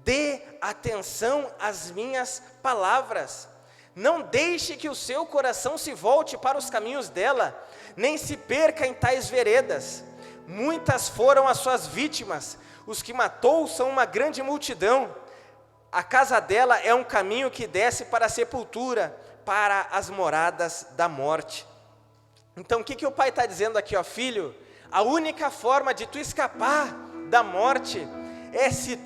dê atenção às minhas palavras. Não deixe que o seu coração se volte para os caminhos dela, nem se perca em tais veredas. Muitas foram as suas vítimas, os que matou são uma grande multidão. A casa dela é um caminho que desce para a sepultura, para as moradas da morte. Então o que o pai está dizendo aqui, ó, filho? A única forma de tu escapar da morte é se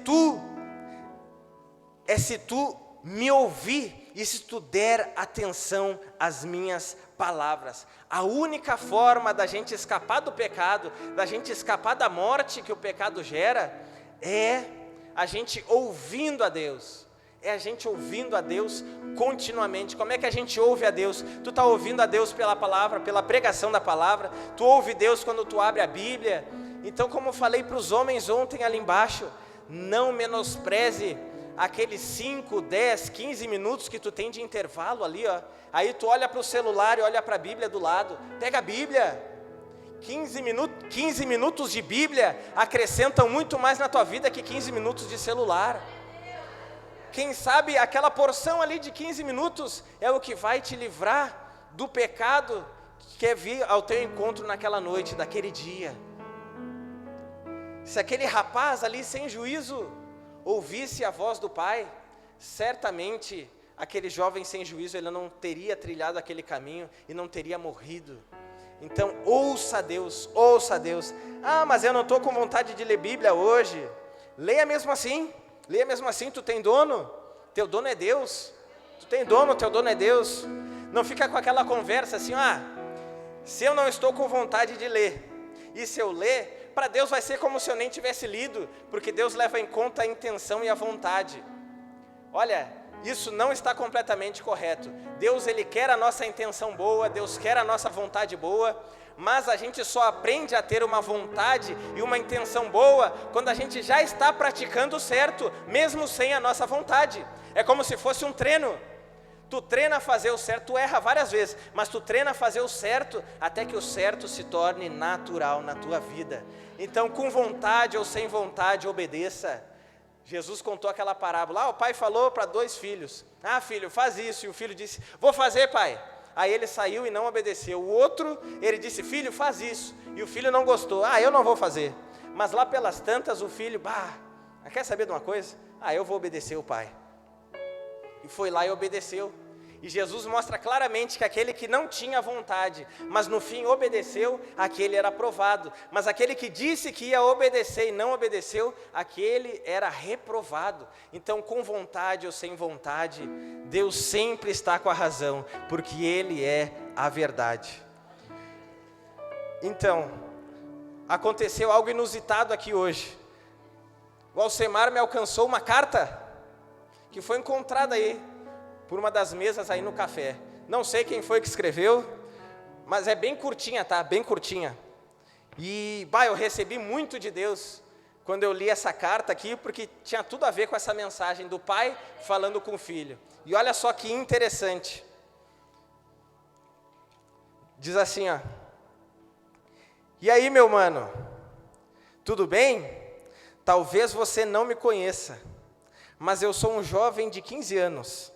tu me ouvir e se tu der atenção às minhas palavras. A única forma da gente escapar do pecado, da gente escapar da morte que o pecado gera, é a gente ouvindo a Deus. É a gente ouvindo a Deus continuamente. Como é que a gente ouve a Deus? Tu está ouvindo a Deus pela palavra, pela pregação da palavra. Tu ouve Deus quando tu abre a Bíblia. Então, como eu falei para os homens ontem ali embaixo, não menospreze aqueles 5, 10, 15 minutos que tu tem de intervalo ali, ó. Aí tu olha para o celular e olha para a Bíblia do lado. Pega a Bíblia. 15 minutos de Bíblia acrescentam muito mais na tua vida que 15 minutos de celular. Quem sabe aquela porção ali de 15 minutos é o que vai te livrar do pecado que quer vir ao teu encontro naquela noite, daquele dia. Se aquele rapaz ali sem juízo ouvisse a voz do pai, certamente aquele jovem sem juízo, ele não teria trilhado aquele caminho e não teria morrido. Então ouça a Deus, ouça a Deus. Ah, mas eu não estou com vontade de ler Bíblia hoje. Leia mesmo assim, tu tem dono, teu dono é Deus. Tu tem dono, teu dono é Deus. Não fica com aquela conversa assim, se eu não estou com vontade de ler, e se eu ler, para Deus vai ser como se eu nem tivesse lido, porque Deus leva em conta a intenção e a vontade. Olha, isso não está completamente correto. Deus, Ele quer a nossa intenção boa, Deus quer a nossa vontade boa, mas a gente só aprende a ter uma vontade e uma intenção boa quando a gente já está praticando o certo, mesmo sem a nossa vontade. É como se fosse um treino. Tu treina a fazer o certo, tu erra várias vezes, mas tu treina a fazer o certo até que o certo se torne natural na tua vida. Então, com vontade ou sem vontade, obedeça. Jesus contou aquela parábola, o pai falou para 2 filhos, filho, faz isso, e o filho disse, vou fazer, pai. Aí ele saiu e não obedeceu. O outro, ele disse, filho, faz isso, e o filho não gostou, eu não vou fazer. Mas lá pelas tantas, o filho, quer saber de uma coisa? Eu vou obedecer o pai. E foi lá e obedeceu. E Jesus mostra claramente que aquele que não tinha vontade, mas no fim obedeceu, aquele era aprovado. Mas aquele que disse que ia obedecer e não obedeceu, aquele era reprovado. Então, com vontade ou sem vontade, Deus sempre está com a razão, porque Ele é a verdade. Então, aconteceu algo inusitado aqui hoje. O Alcemar me alcançou uma carta que foi encontrada aí por uma das mesas aí no café. Não sei quem foi que escreveu, mas é bem curtinha, tá? Bem curtinha. E, eu recebi muito de Deus quando eu li essa carta aqui, porque tinha tudo a ver com essa mensagem do pai falando com o filho. E olha só que interessante. Diz assim, e aí, meu mano, tudo bem? Talvez você não me conheça, mas eu sou um jovem de 15 anos,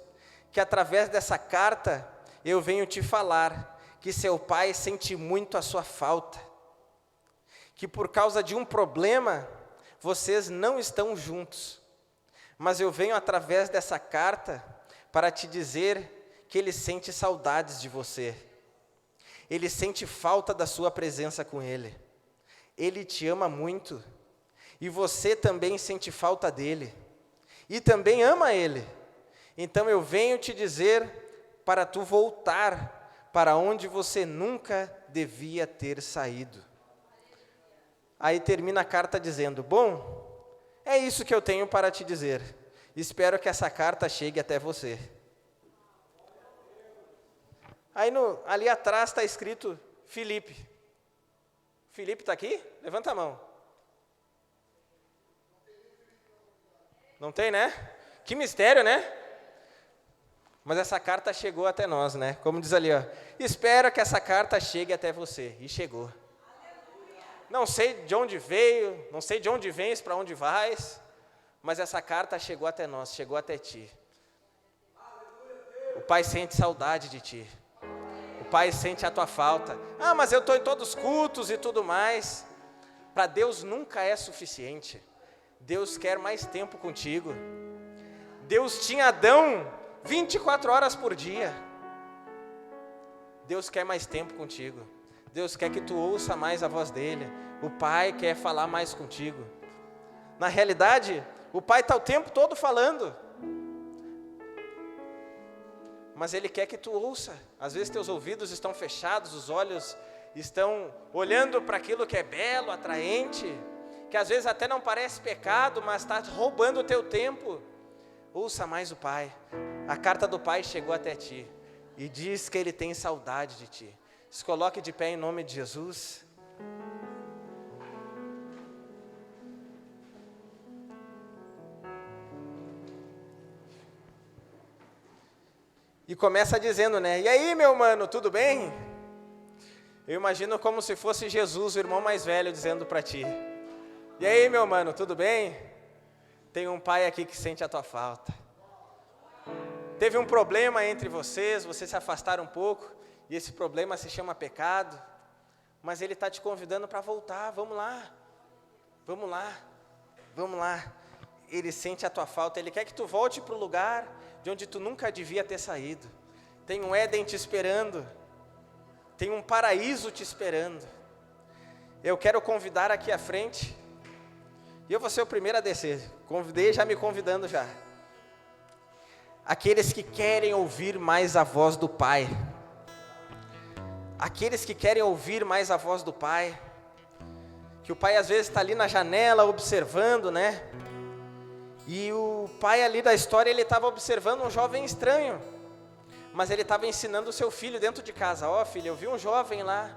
que através dessa carta eu venho te falar que seu pai sente muito a sua falta, que por causa de um problema vocês não estão juntos, mas eu venho através dessa carta para te dizer que ele sente saudades de você, ele sente falta da sua presença com ele, ele te ama muito, e você também sente falta dele, e também ama ele. Então eu venho te dizer para tu voltar para onde você nunca devia ter saído. Aí termina a carta dizendo, bom, é isso que eu tenho para te dizer. Espero que essa carta chegue até você. Aí ali atrás está escrito Felipe. Felipe está aqui? Levanta a mão. Não tem, né? Que mistério, né? Mas essa carta chegou até nós, né? Como diz ali, ó, espero que essa carta chegue até você. E chegou. Não sei de onde veio, não sei de onde vens, para onde vais, mas essa carta chegou até nós, chegou até ti. O Pai sente saudade de ti. O Pai sente a tua falta. Ah, mas eu estou em todos os cultos e tudo mais. Para Deus nunca é suficiente. Deus quer mais tempo contigo. Deus tinha Adão 24 horas por dia. Deus quer mais tempo contigo. Deus quer que tu ouça mais a voz dele. O Pai quer falar mais contigo. Na realidade, o Pai está o tempo todo falando. Mas Ele quer que tu ouça. Às vezes teus ouvidos estão fechados, os olhos estão olhando para aquilo que é belo, atraente, que às vezes até não parece pecado, mas está roubando o teu tempo. Ouça mais o Pai. A carta do Pai chegou até ti e diz que Ele tem saudade de ti. Se coloque de pé em nome de Jesus. E começa dizendo, né? E aí, meu mano, tudo bem? Eu imagino como se fosse Jesus, o irmão mais velho, dizendo para ti. E aí, meu mano, tudo bem? Tem um pai aqui que sente a tua falta. Teve um problema entre vocês se afastaram um pouco, e esse problema se chama pecado, mas Ele está te convidando para voltar. Vamos lá, vamos lá, vamos lá. Ele sente a tua falta, Ele quer que tu volte para o lugar de onde tu nunca devia ter saído. Tem um Éden te esperando, tem um paraíso te esperando. Eu quero convidar aqui à frente, e eu vou ser o primeiro a descer. Convidei, já me convidando já. Aqueles que querem ouvir mais a voz do Pai. Aqueles que querem ouvir mais a voz do Pai. Que o Pai às vezes está ali na janela observando, né? E o pai ali da história, ele estava observando um jovem estranho. Mas ele estava ensinando o seu filho dentro de casa. Ó, filho, eu vi um jovem lá.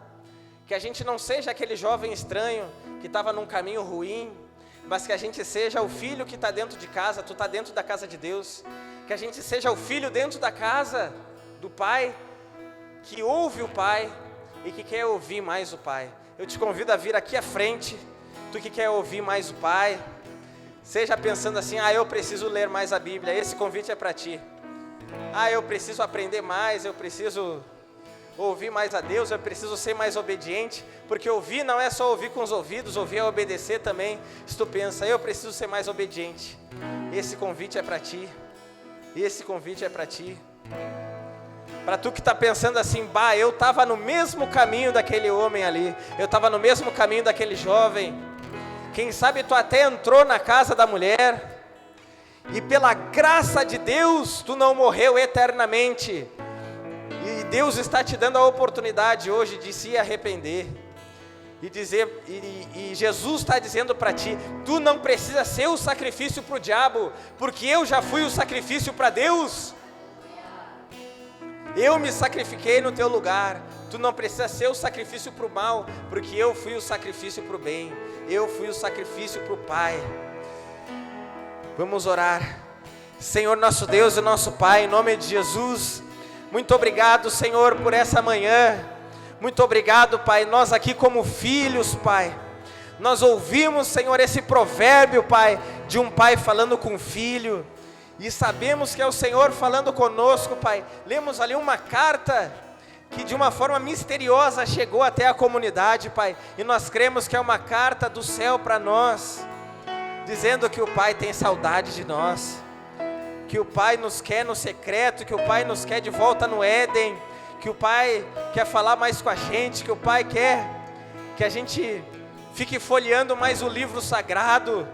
Que a gente não seja aquele jovem estranho que estava num caminho ruim, mas que a gente seja o filho que está dentro de casa. Tu está dentro da casa de Deus. Que a gente seja o filho dentro da casa do Pai, que ouve o Pai e que quer ouvir mais o Pai. Eu te convido a vir aqui à frente, tu que quer ouvir mais o Pai. Seja pensando assim, eu preciso ler mais a Bíblia, esse convite é para ti. Eu preciso aprender mais, eu preciso ouvir mais a Deus, eu preciso ser mais obediente, porque ouvir não é só ouvir com os ouvidos, ouvir é obedecer também. Se tu pensa, eu preciso ser mais obediente, esse convite é para ti, esse convite é para ti. Para tu que está pensando assim, eu estava no mesmo caminho daquele homem ali, eu estava no mesmo caminho daquele jovem. Quem sabe tu até entrou na casa da mulher, e pela graça de Deus, tu não morreu eternamente. E Deus está te dando a oportunidade hoje de se arrepender. E dizer, e Jesus está dizendo para ti, tu não precisa ser o sacrifício para o diabo, porque eu já fui o sacrifício para Deus. Eu me sacrifiquei no teu lugar. Tu não precisa ser o sacrifício para o mal, porque eu fui o sacrifício para o bem. Eu fui o sacrifício para o Pai. Vamos orar. Senhor nosso Deus e nosso Pai, em nome de Jesus, muito obrigado, Senhor, por essa manhã. Muito obrigado, Pai, nós aqui como filhos, Pai, nós ouvimos, Senhor, esse provérbio, Pai, de um pai falando com o filho, e sabemos que é o Senhor falando conosco, Pai. Lemos ali uma carta que de uma forma misteriosa chegou até a comunidade, Pai, e nós cremos que é uma carta do céu para nós, dizendo que o Pai tem saudade de nós, que o Pai nos quer no secreto, que o Pai nos quer de volta no Éden, que o Pai quer falar mais com a gente, que o Pai quer que a gente fique folheando mais o livro sagrado,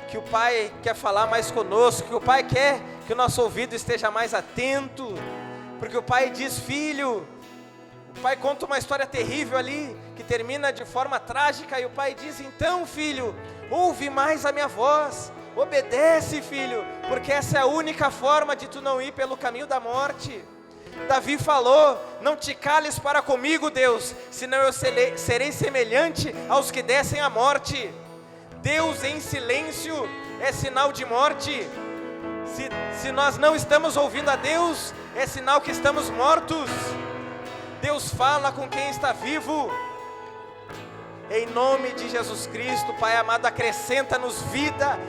que o Pai quer falar mais conosco, que o Pai quer que o nosso ouvido esteja mais atento, porque o Pai diz, filho, o Pai conta uma história terrível ali, que termina de forma trágica, e o Pai diz, então filho, ouve mais a minha voz, obedece filho, porque essa é a única forma de tu não ir pelo caminho da morte. Davi falou, não te cales para comigo, Deus, senão eu serei semelhante aos que descem à morte. Deus em silêncio é sinal de morte. Se nós não estamos ouvindo a Deus, é sinal que estamos mortos. Deus fala com quem está vivo. Em nome de Jesus Cristo, Pai amado, acrescenta-nos vida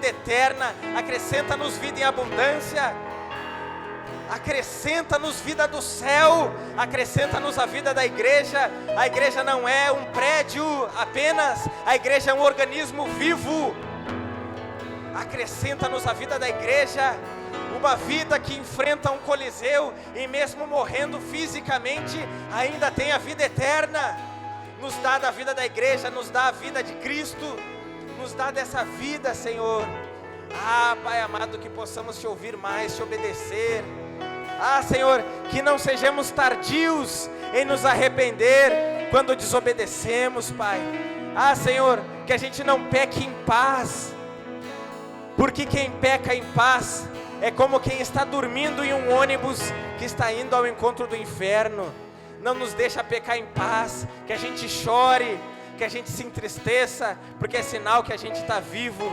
eterna, acrescenta-nos vida em abundância, acrescenta-nos vida do céu, acrescenta-nos a vida da igreja. A igreja não é um prédio apenas, a igreja é um organismo vivo. Acrescenta-nos a vida da igreja, uma vida que enfrenta um coliseu e mesmo morrendo fisicamente, ainda tem a vida eterna. Nos dá da vida da igreja, nos dá a vida de Cristo, nos dá dessa vida, Senhor. Pai amado, que possamos te ouvir mais, te obedecer. Senhor, que não sejamos tardios em nos arrepender quando desobedecemos, Pai. Senhor, que a gente não peque em paz, porque quem peca em paz é como quem está dormindo em um ônibus que está indo ao encontro do inferno. Não nos deixa pecar em paz, que a gente chore, que a gente se entristeça, porque é sinal que a gente está vivo.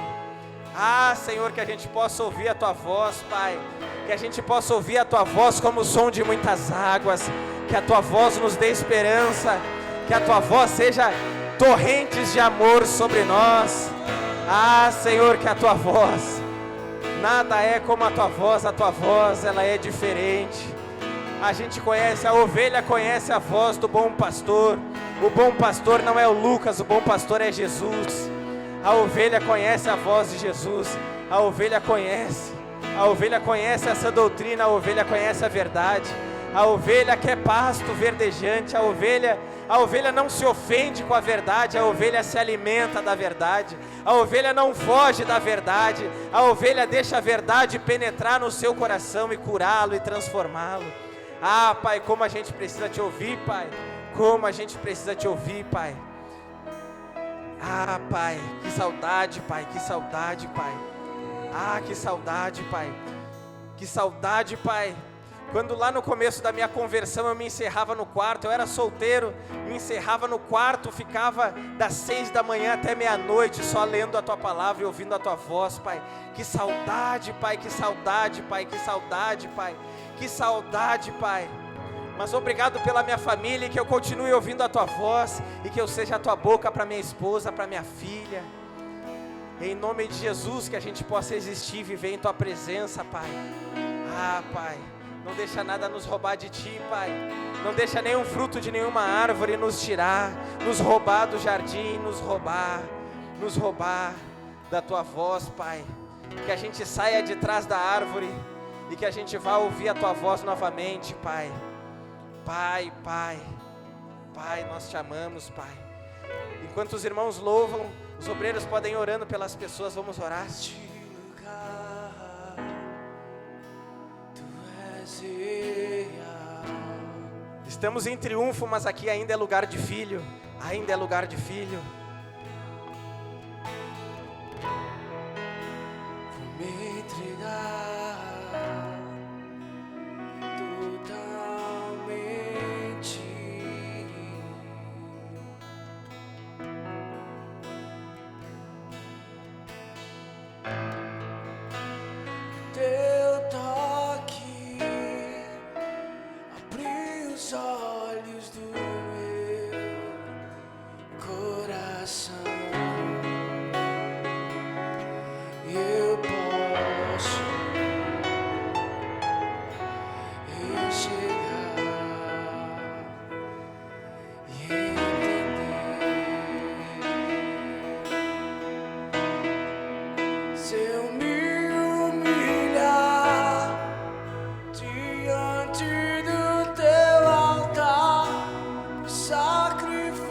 Senhor, que a gente possa ouvir a Tua voz, Pai, que a gente possa ouvir a Tua voz como o som de muitas águas, que a Tua voz nos dê esperança, que a Tua voz seja torrentes de amor sobre nós. Senhor, que a Tua voz, nada é como a Tua voz ela é diferente. A gente conhece, a ovelha conhece a voz do bom pastor. O bom pastor não é o Lucas, o bom pastor é Jesus. A ovelha conhece a voz de Jesus. A ovelha conhece essa doutrina, a ovelha conhece a verdade. A ovelha quer pasto verdejante, a ovelha não se ofende com a verdade, a ovelha se alimenta da verdade. A ovelha não foge da verdade, a ovelha deixa a verdade penetrar no seu coração e curá-lo e transformá-lo. Pai, como a gente precisa te ouvir, Pai. Como a gente precisa te ouvir, Pai. Pai, que saudade, Pai. Que saudade, Pai. Que saudade, Pai. Que saudade, Pai. Quando lá no começo da minha conversão eu me encerrava no quarto, eu era solteiro, me encerrava no quarto, ficava das 6 da manhã até meia-noite só lendo a Tua palavra e ouvindo a Tua voz, Pai. Que saudade, Pai. Que saudade, Pai. Que saudade, Pai. Que saudade, Pai. Mas obrigado pela minha família, e que eu continue ouvindo a Tua voz, e que eu seja a Tua boca para minha esposa, para minha filha. Em nome de Jesus, que a gente possa existir e viver em Tua presença, Pai. Pai, não deixa nada nos roubar de Ti, Pai. Não deixa nenhum fruto de nenhuma árvore nos tirar, nos roubar do jardim, nos roubar da Tua voz, Pai. Que a gente saia de trás da árvore e que a gente vá ouvir a Tua voz novamente, Pai. Pai, nós Te amamos, Pai. Enquanto os irmãos louvam, os obreiros podem ir orando pelas pessoas. Vamos orar. Estamos em triunfo, mas aqui ainda é lugar de filho. Ainda é lugar de filho. Vou me entregar totalmente. Teu toque abriu os olhos do meu coração. Eu posso enxergar e entender. Se eu me humilhar diante do Teu altar, sacrificar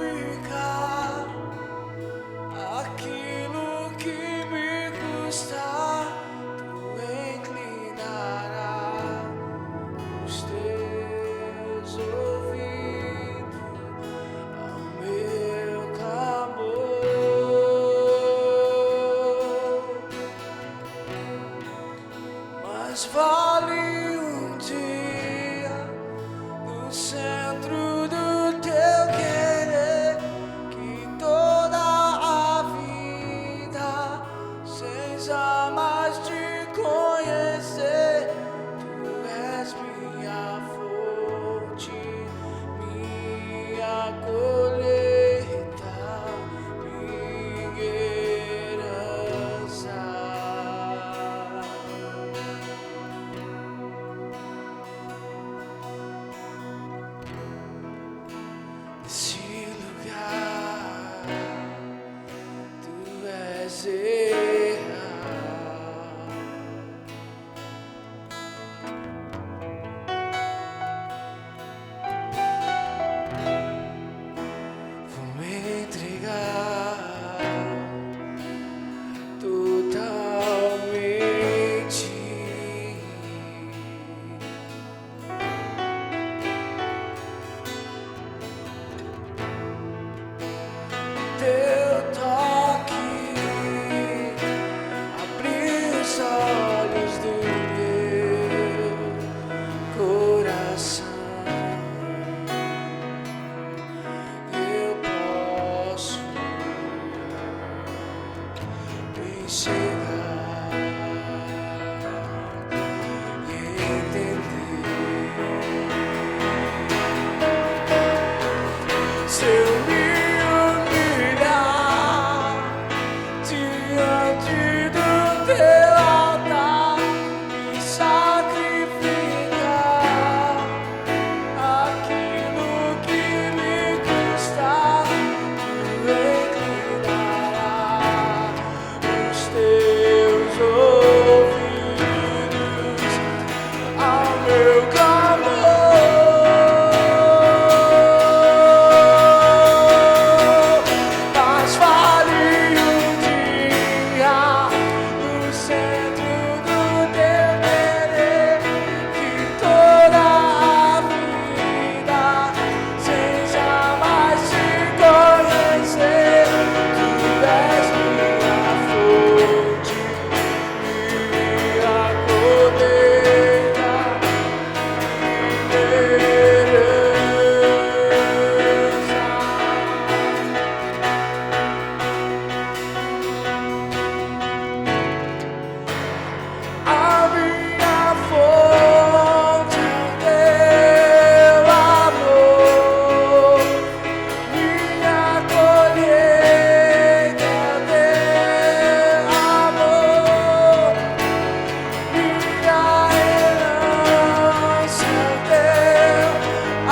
aquilo que me custa, Tu inclinará os Teus ouvidos ao meu clamor. Mas vale um dia no centro do Teu querer, que toda a vida seja mais de enxergar e entender. Se eu me humilhar diante do teu altar e sacrificar aquilo que me custa, tu inclinará os teus ouvidos ao meu clamor. Mas vale um dia no centro do teu querer que toda a vida sem jamais te conhecer. Tu és minha fonte, minha colheita, minha herança. A minha fonte, o teu amor, minha colheita, teu amor, minha herança, teu a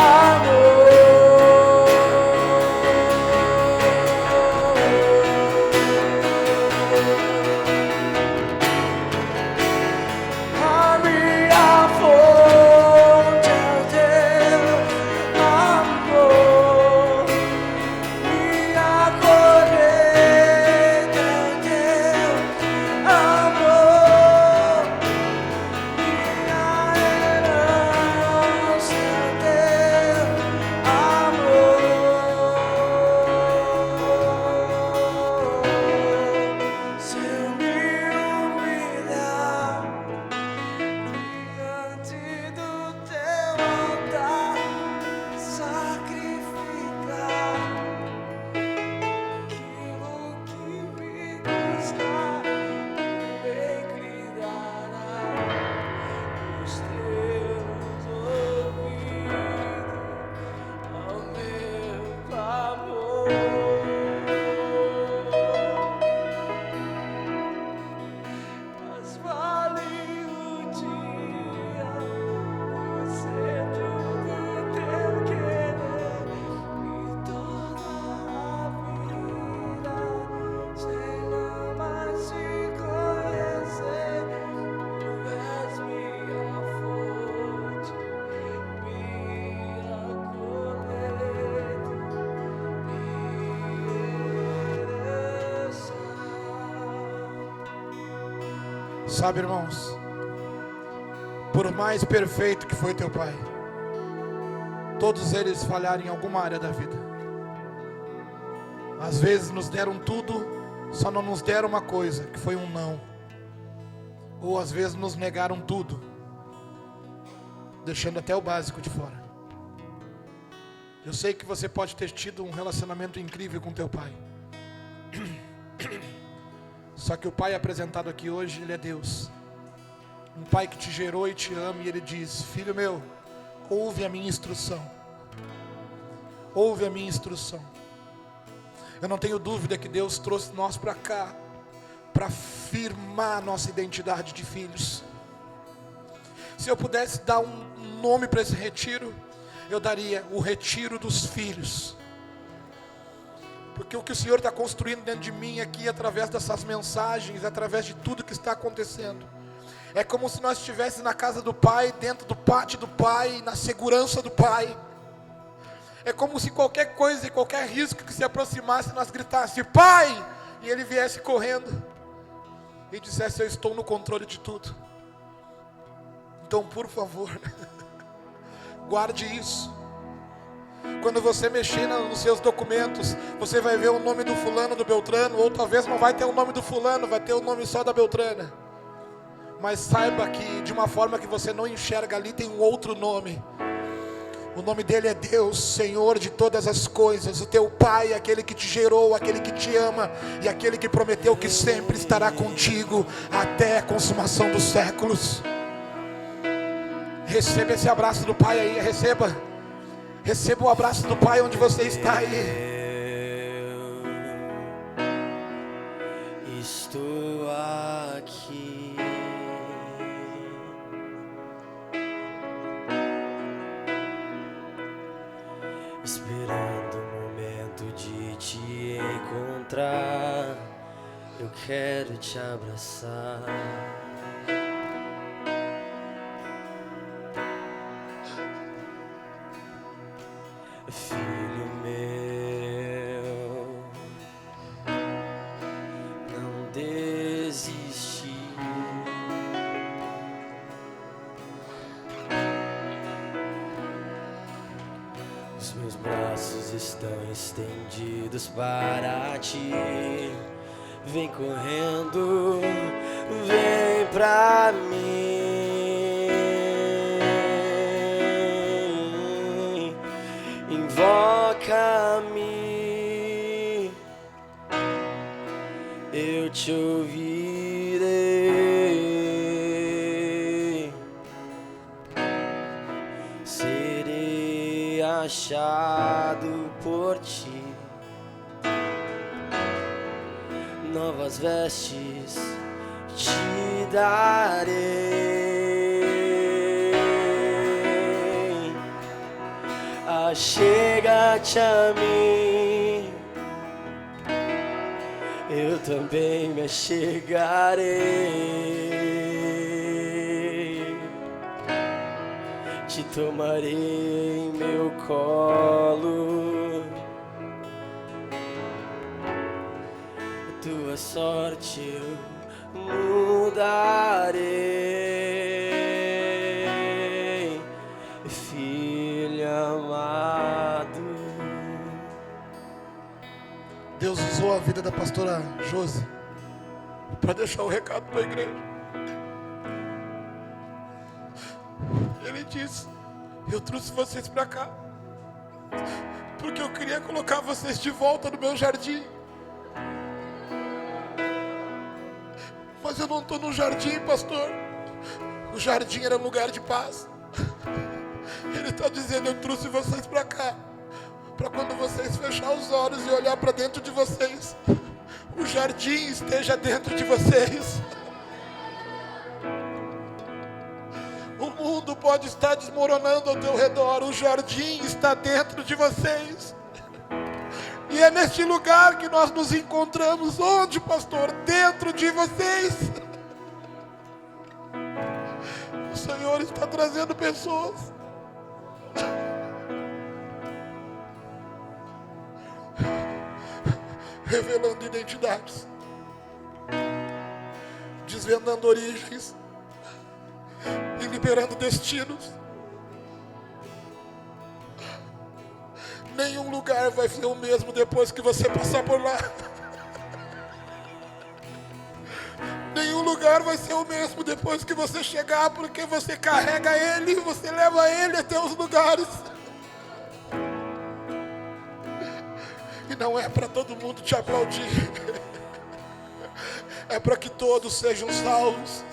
minha fonte é o teu amor, minha colheita é o teu amor, minha herança é o teu amor. Se eu me humilhar diante do teu altar, sacrificar aquilo que me custa, inclinará os teus ouvidos ao meu clamor. Mas vale o dia no centro do teu querer e toda a vida sem jamais te conhecer. Tu és minha fonte, minha colheita, minha herança. Sabe, irmãos, por mais perfeito que foi teu pai, todos eles falharam em alguma área da vida. Às vezes nos deram tudo, só não nos deram uma coisa, que foi um não. Ou às vezes nos negaram tudo, deixando até o básico de fora. Eu sei que você pode ter tido um relacionamento incrível com teu pai. Só que o pai apresentado aqui hoje, ele é Deus. Um pai que te gerou e te ama, e ele diz: filho meu, ouve a minha instrução. Ouve a minha instrução. Eu não tenho dúvida que Deus trouxe nós para cá para firmar nossa identidade de filhos. Se eu pudesse dar um nome para esse retiro, eu daria o retiro dos filhos. Porque o que o Senhor está construindo dentro de mim aqui, através dessas mensagens, através de tudo que está acontecendo, é como se nós estivéssemos na casa do Pai, dentro do pátio do Pai, na segurança do Pai. É como se qualquer coisa e qualquer risco que se aproximasse, nós gritássemos: Pai! E Ele viesse correndo e dissesse: eu estou no controle de tudo. Então, por favor, guarde isso. Quando você mexer nos seus documentos, você vai ver o nome do fulano, do Beltrano, ou talvez não vai ter o nome do fulano, vai ter o nome só da Beltrana. Mas saiba que de uma forma que você não enxerga ali, tem um outro nome. O nome dele é Deus, Senhor de todas as coisas. O teu Pai, aquele que te gerou, aquele que te ama e aquele que prometeu que sempre estará contigo até a consumação dos séculos. Receba esse abraço do Pai aí, receba. Receba o abraço do Pai onde você está aí. Estou aqui, esperando o momento de te encontrar. Eu quero te abraçar. Filho meu, não desisti. Os meus braços estão estendidos para ti. Vem correndo, vem pra mim. Invoca-me, eu te ouvirei. Serei achado por ti. Novas vestes te darei. Achega-te a mim, eu também me achegarei. Te tomarei em meu colo. Tua sorte eu mudarei, filho amado. Deus usou a vida da pastora Josi para deixar o recado para a igreja. Ele disse: eu trouxe vocês para cá porque eu queria colocar vocês de volta no meu jardim. Mas eu não estou no jardim, pastor. O jardim era um lugar de paz. Ele está dizendo: eu trouxe vocês para cá, para quando vocês fechar os olhos e olhar para dentro de vocês, o jardim esteja dentro de vocês. O mundo pode estar desmoronando ao teu redor, o jardim está dentro de vocês. E é neste lugar que nós nos encontramos. Onde, pastor? Dentro de vocês. O Senhor está trazendo pessoas revelando identidades, desvendando origens e liberando destinos. Nenhum lugar vai ser o mesmo depois que você passar por lá. Nenhum lugar vai ser o mesmo depois que você chegar, porque você carrega ele, você leva ele até os lugares. E não é para todo mundo te aplaudir, é para que todos sejam salvos,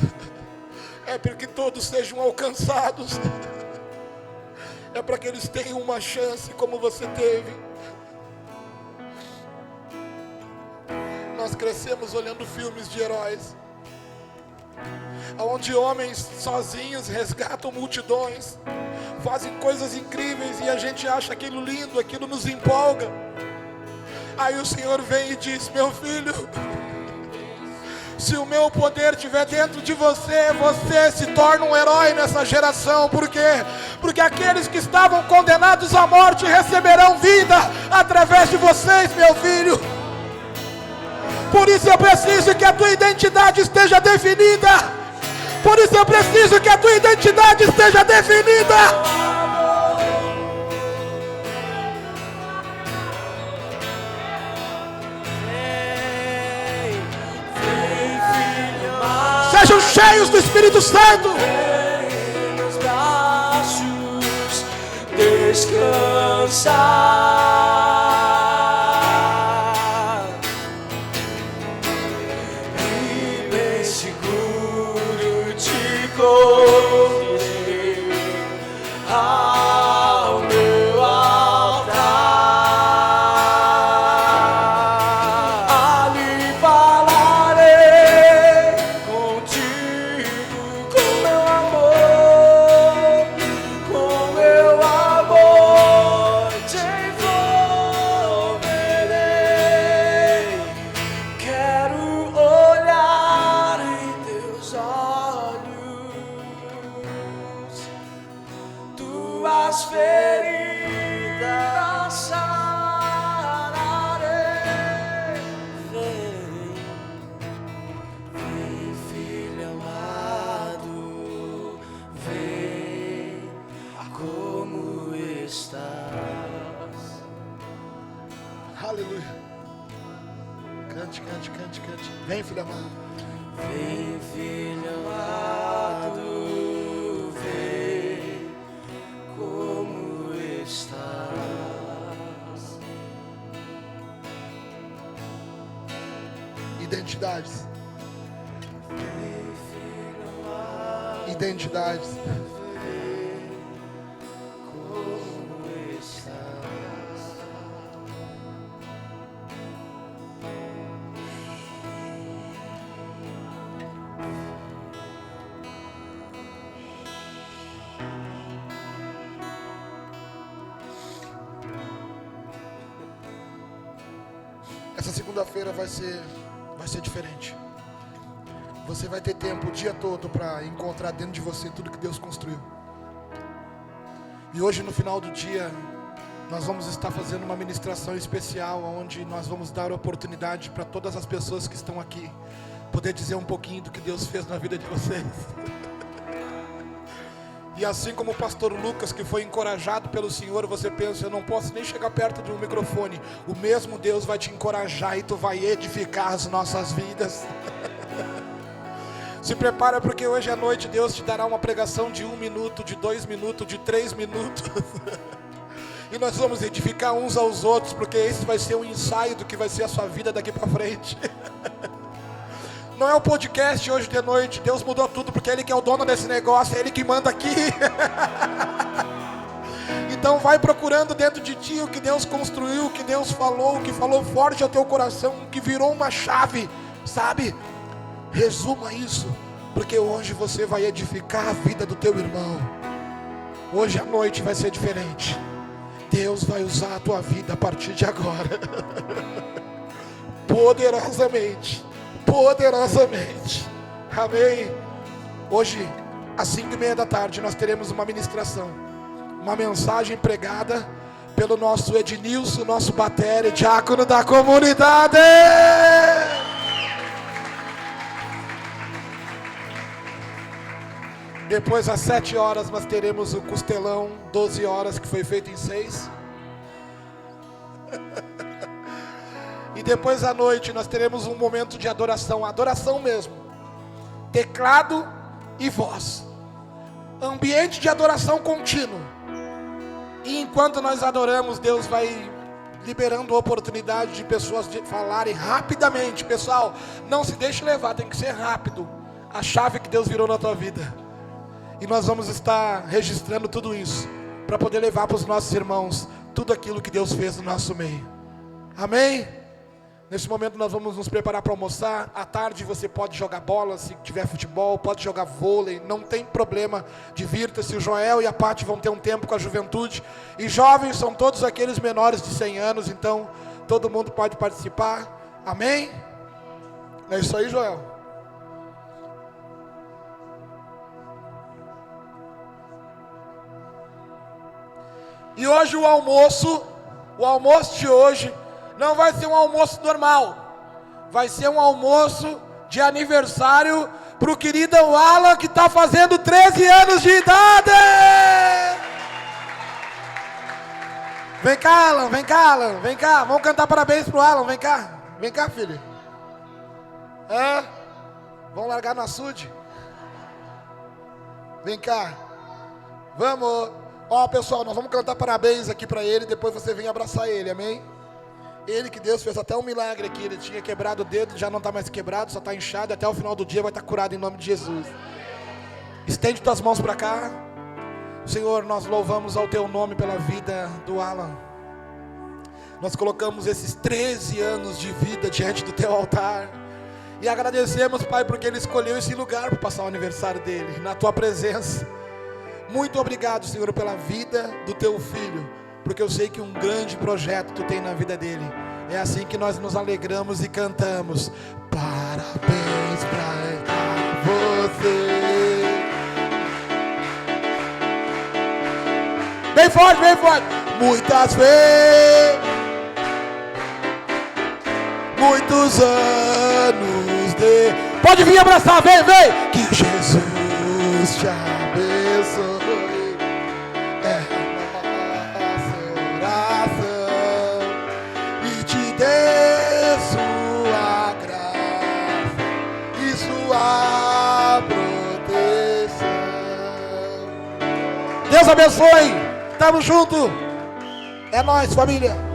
é para que todos sejam alcançados, é para que eles tenham uma chance como você teve. Nós crescemos olhando filmes de heróis, onde homens sozinhos resgatam multidões, fazem coisas incríveis e a gente acha aquilo lindo, aquilo nos empolga. Aí o Senhor vem e diz: meu filho, se o meu poder estiver dentro de você, você se torna um herói nessa geração. Por quê? Porque aqueles que estavam condenados à morte receberão vida através de vocês, meu filho. Por isso eu preciso que a tua identidade esteja definida. Por isso eu preciso que a tua identidade esteja definida. Sejam cheios do Espírito Santo. Nos braços descansar e bem seguro te conduzir ao meu altar. Ali falarei contigo com meu amor, te envolverei. Quero olhar em teus olhos, tuas feridas sararei. Vem, filho amado, vem como estás. Aleluia. Cante, cante, cante, cante. Vem, filho amado. Vem, filho amado, vem como estás. Identidades. Vem, filho amado, Identidades. vem como estás. Essa segunda-feira vai ser diferente. Você vai ter tempo o dia todo para encontrar dentro de você tudo que Deus construiu. E hoje, no final do dia, nós vamos estar fazendo uma ministração especial, onde nós vamos dar oportunidade para todas as pessoas que estão aqui poder dizer um pouquinho do que Deus fez na vida de vocês. E assim como o pastor Lucas, que foi encorajado pelo Senhor, você pensa, eu não posso nem chegar perto de um microfone. O mesmo Deus vai te encorajar e tu vai edificar as nossas vidas. Se prepara, porque hoje à noite Deus te dará uma pregação de 1 minuto, de 2 minutos, de 3 minutos. E nós vamos edificar uns aos outros, porque esse vai ser um ensaio do que vai ser a sua vida daqui para frente. Não é o podcast hoje de noite. Deus mudou tudo, porque Ele que é o dono desse negócio, é Ele que manda aqui. Então vai procurando dentro de ti o que Deus construiu, o que Deus falou, o que falou forte ao teu coração, o que virou uma chave, sabe? Resuma isso, porque hoje você vai edificar a vida do teu irmão. Hoje à noite vai ser diferente. Deus vai usar a tua vida a partir de agora. Poderosamente. Poderosamente. Amém. Hoje, às 5:30 da tarde, nós teremos uma ministração, uma mensagem pregada pelo nosso Ednilson, nosso batere, diácono da comunidade. Depois, às 7 horas, nós teremos o costelão 12 horas, que foi feito em 6. E depois à noite nós teremos um momento de adoração, adoração mesmo, teclado e voz, ambiente de adoração contínuo. E enquanto nós adoramos, Deus vai liberando a oportunidade de pessoas de falarem rapidamente. Pessoal, não se deixe levar, tem que ser rápido, a chave que Deus virou na tua vida. E nós vamos estar registrando tudo isso, para poder levar para os nossos irmãos tudo aquilo que Deus fez no nosso meio. Amém? Nesse momento nós vamos nos preparar para almoçar. À tarde você pode jogar bola, se tiver futebol, pode jogar vôlei, não tem problema, divirta-se. O Joel e a Paty vão ter um tempo com a juventude. E jovens são todos aqueles menores de 100 anos, então todo mundo pode participar. Amém? É isso aí, Joel. E hoje o almoço de hoje não vai ser um almoço normal, vai ser um almoço de aniversário para o querido Alan, que está fazendo 13 anos de idade. Vem cá, Alan, vem cá, Alan, vem cá, vamos cantar parabéns pro Alan, vem cá, filho. Vamos largar no açude? Vem cá, vamos. Ó, pessoal, nós vamos cantar parabéns aqui para ele, depois você vem abraçar ele, amém? Ele que Deus fez até um milagre aqui, ele tinha quebrado o dedo, já não está mais quebrado, só está inchado, e até o final do dia vai estar curado em nome de Jesus. Estende tuas mãos para cá. Senhor, nós louvamos ao teu nome pela vida do Alan. Nós colocamos esses 13 anos de vida diante do teu altar. E agradecemos, Pai, porque ele escolheu esse lugar para passar o aniversário dele, na tua presença. Muito obrigado, Senhor, pela vida do teu filho, porque eu sei que um grande projeto tu tem na vida dele. É assim que nós nos alegramos e cantamos. Parabéns pra você. Bem forte, bem forte. Muitas vezes, muitos anos de... Pode vir abraçar, vem, vem. Que Jesus te abençoe. É a nossa oração. E te dê sua graça e sua proteção. Deus abençoe. Tamo junto. É nóis, família.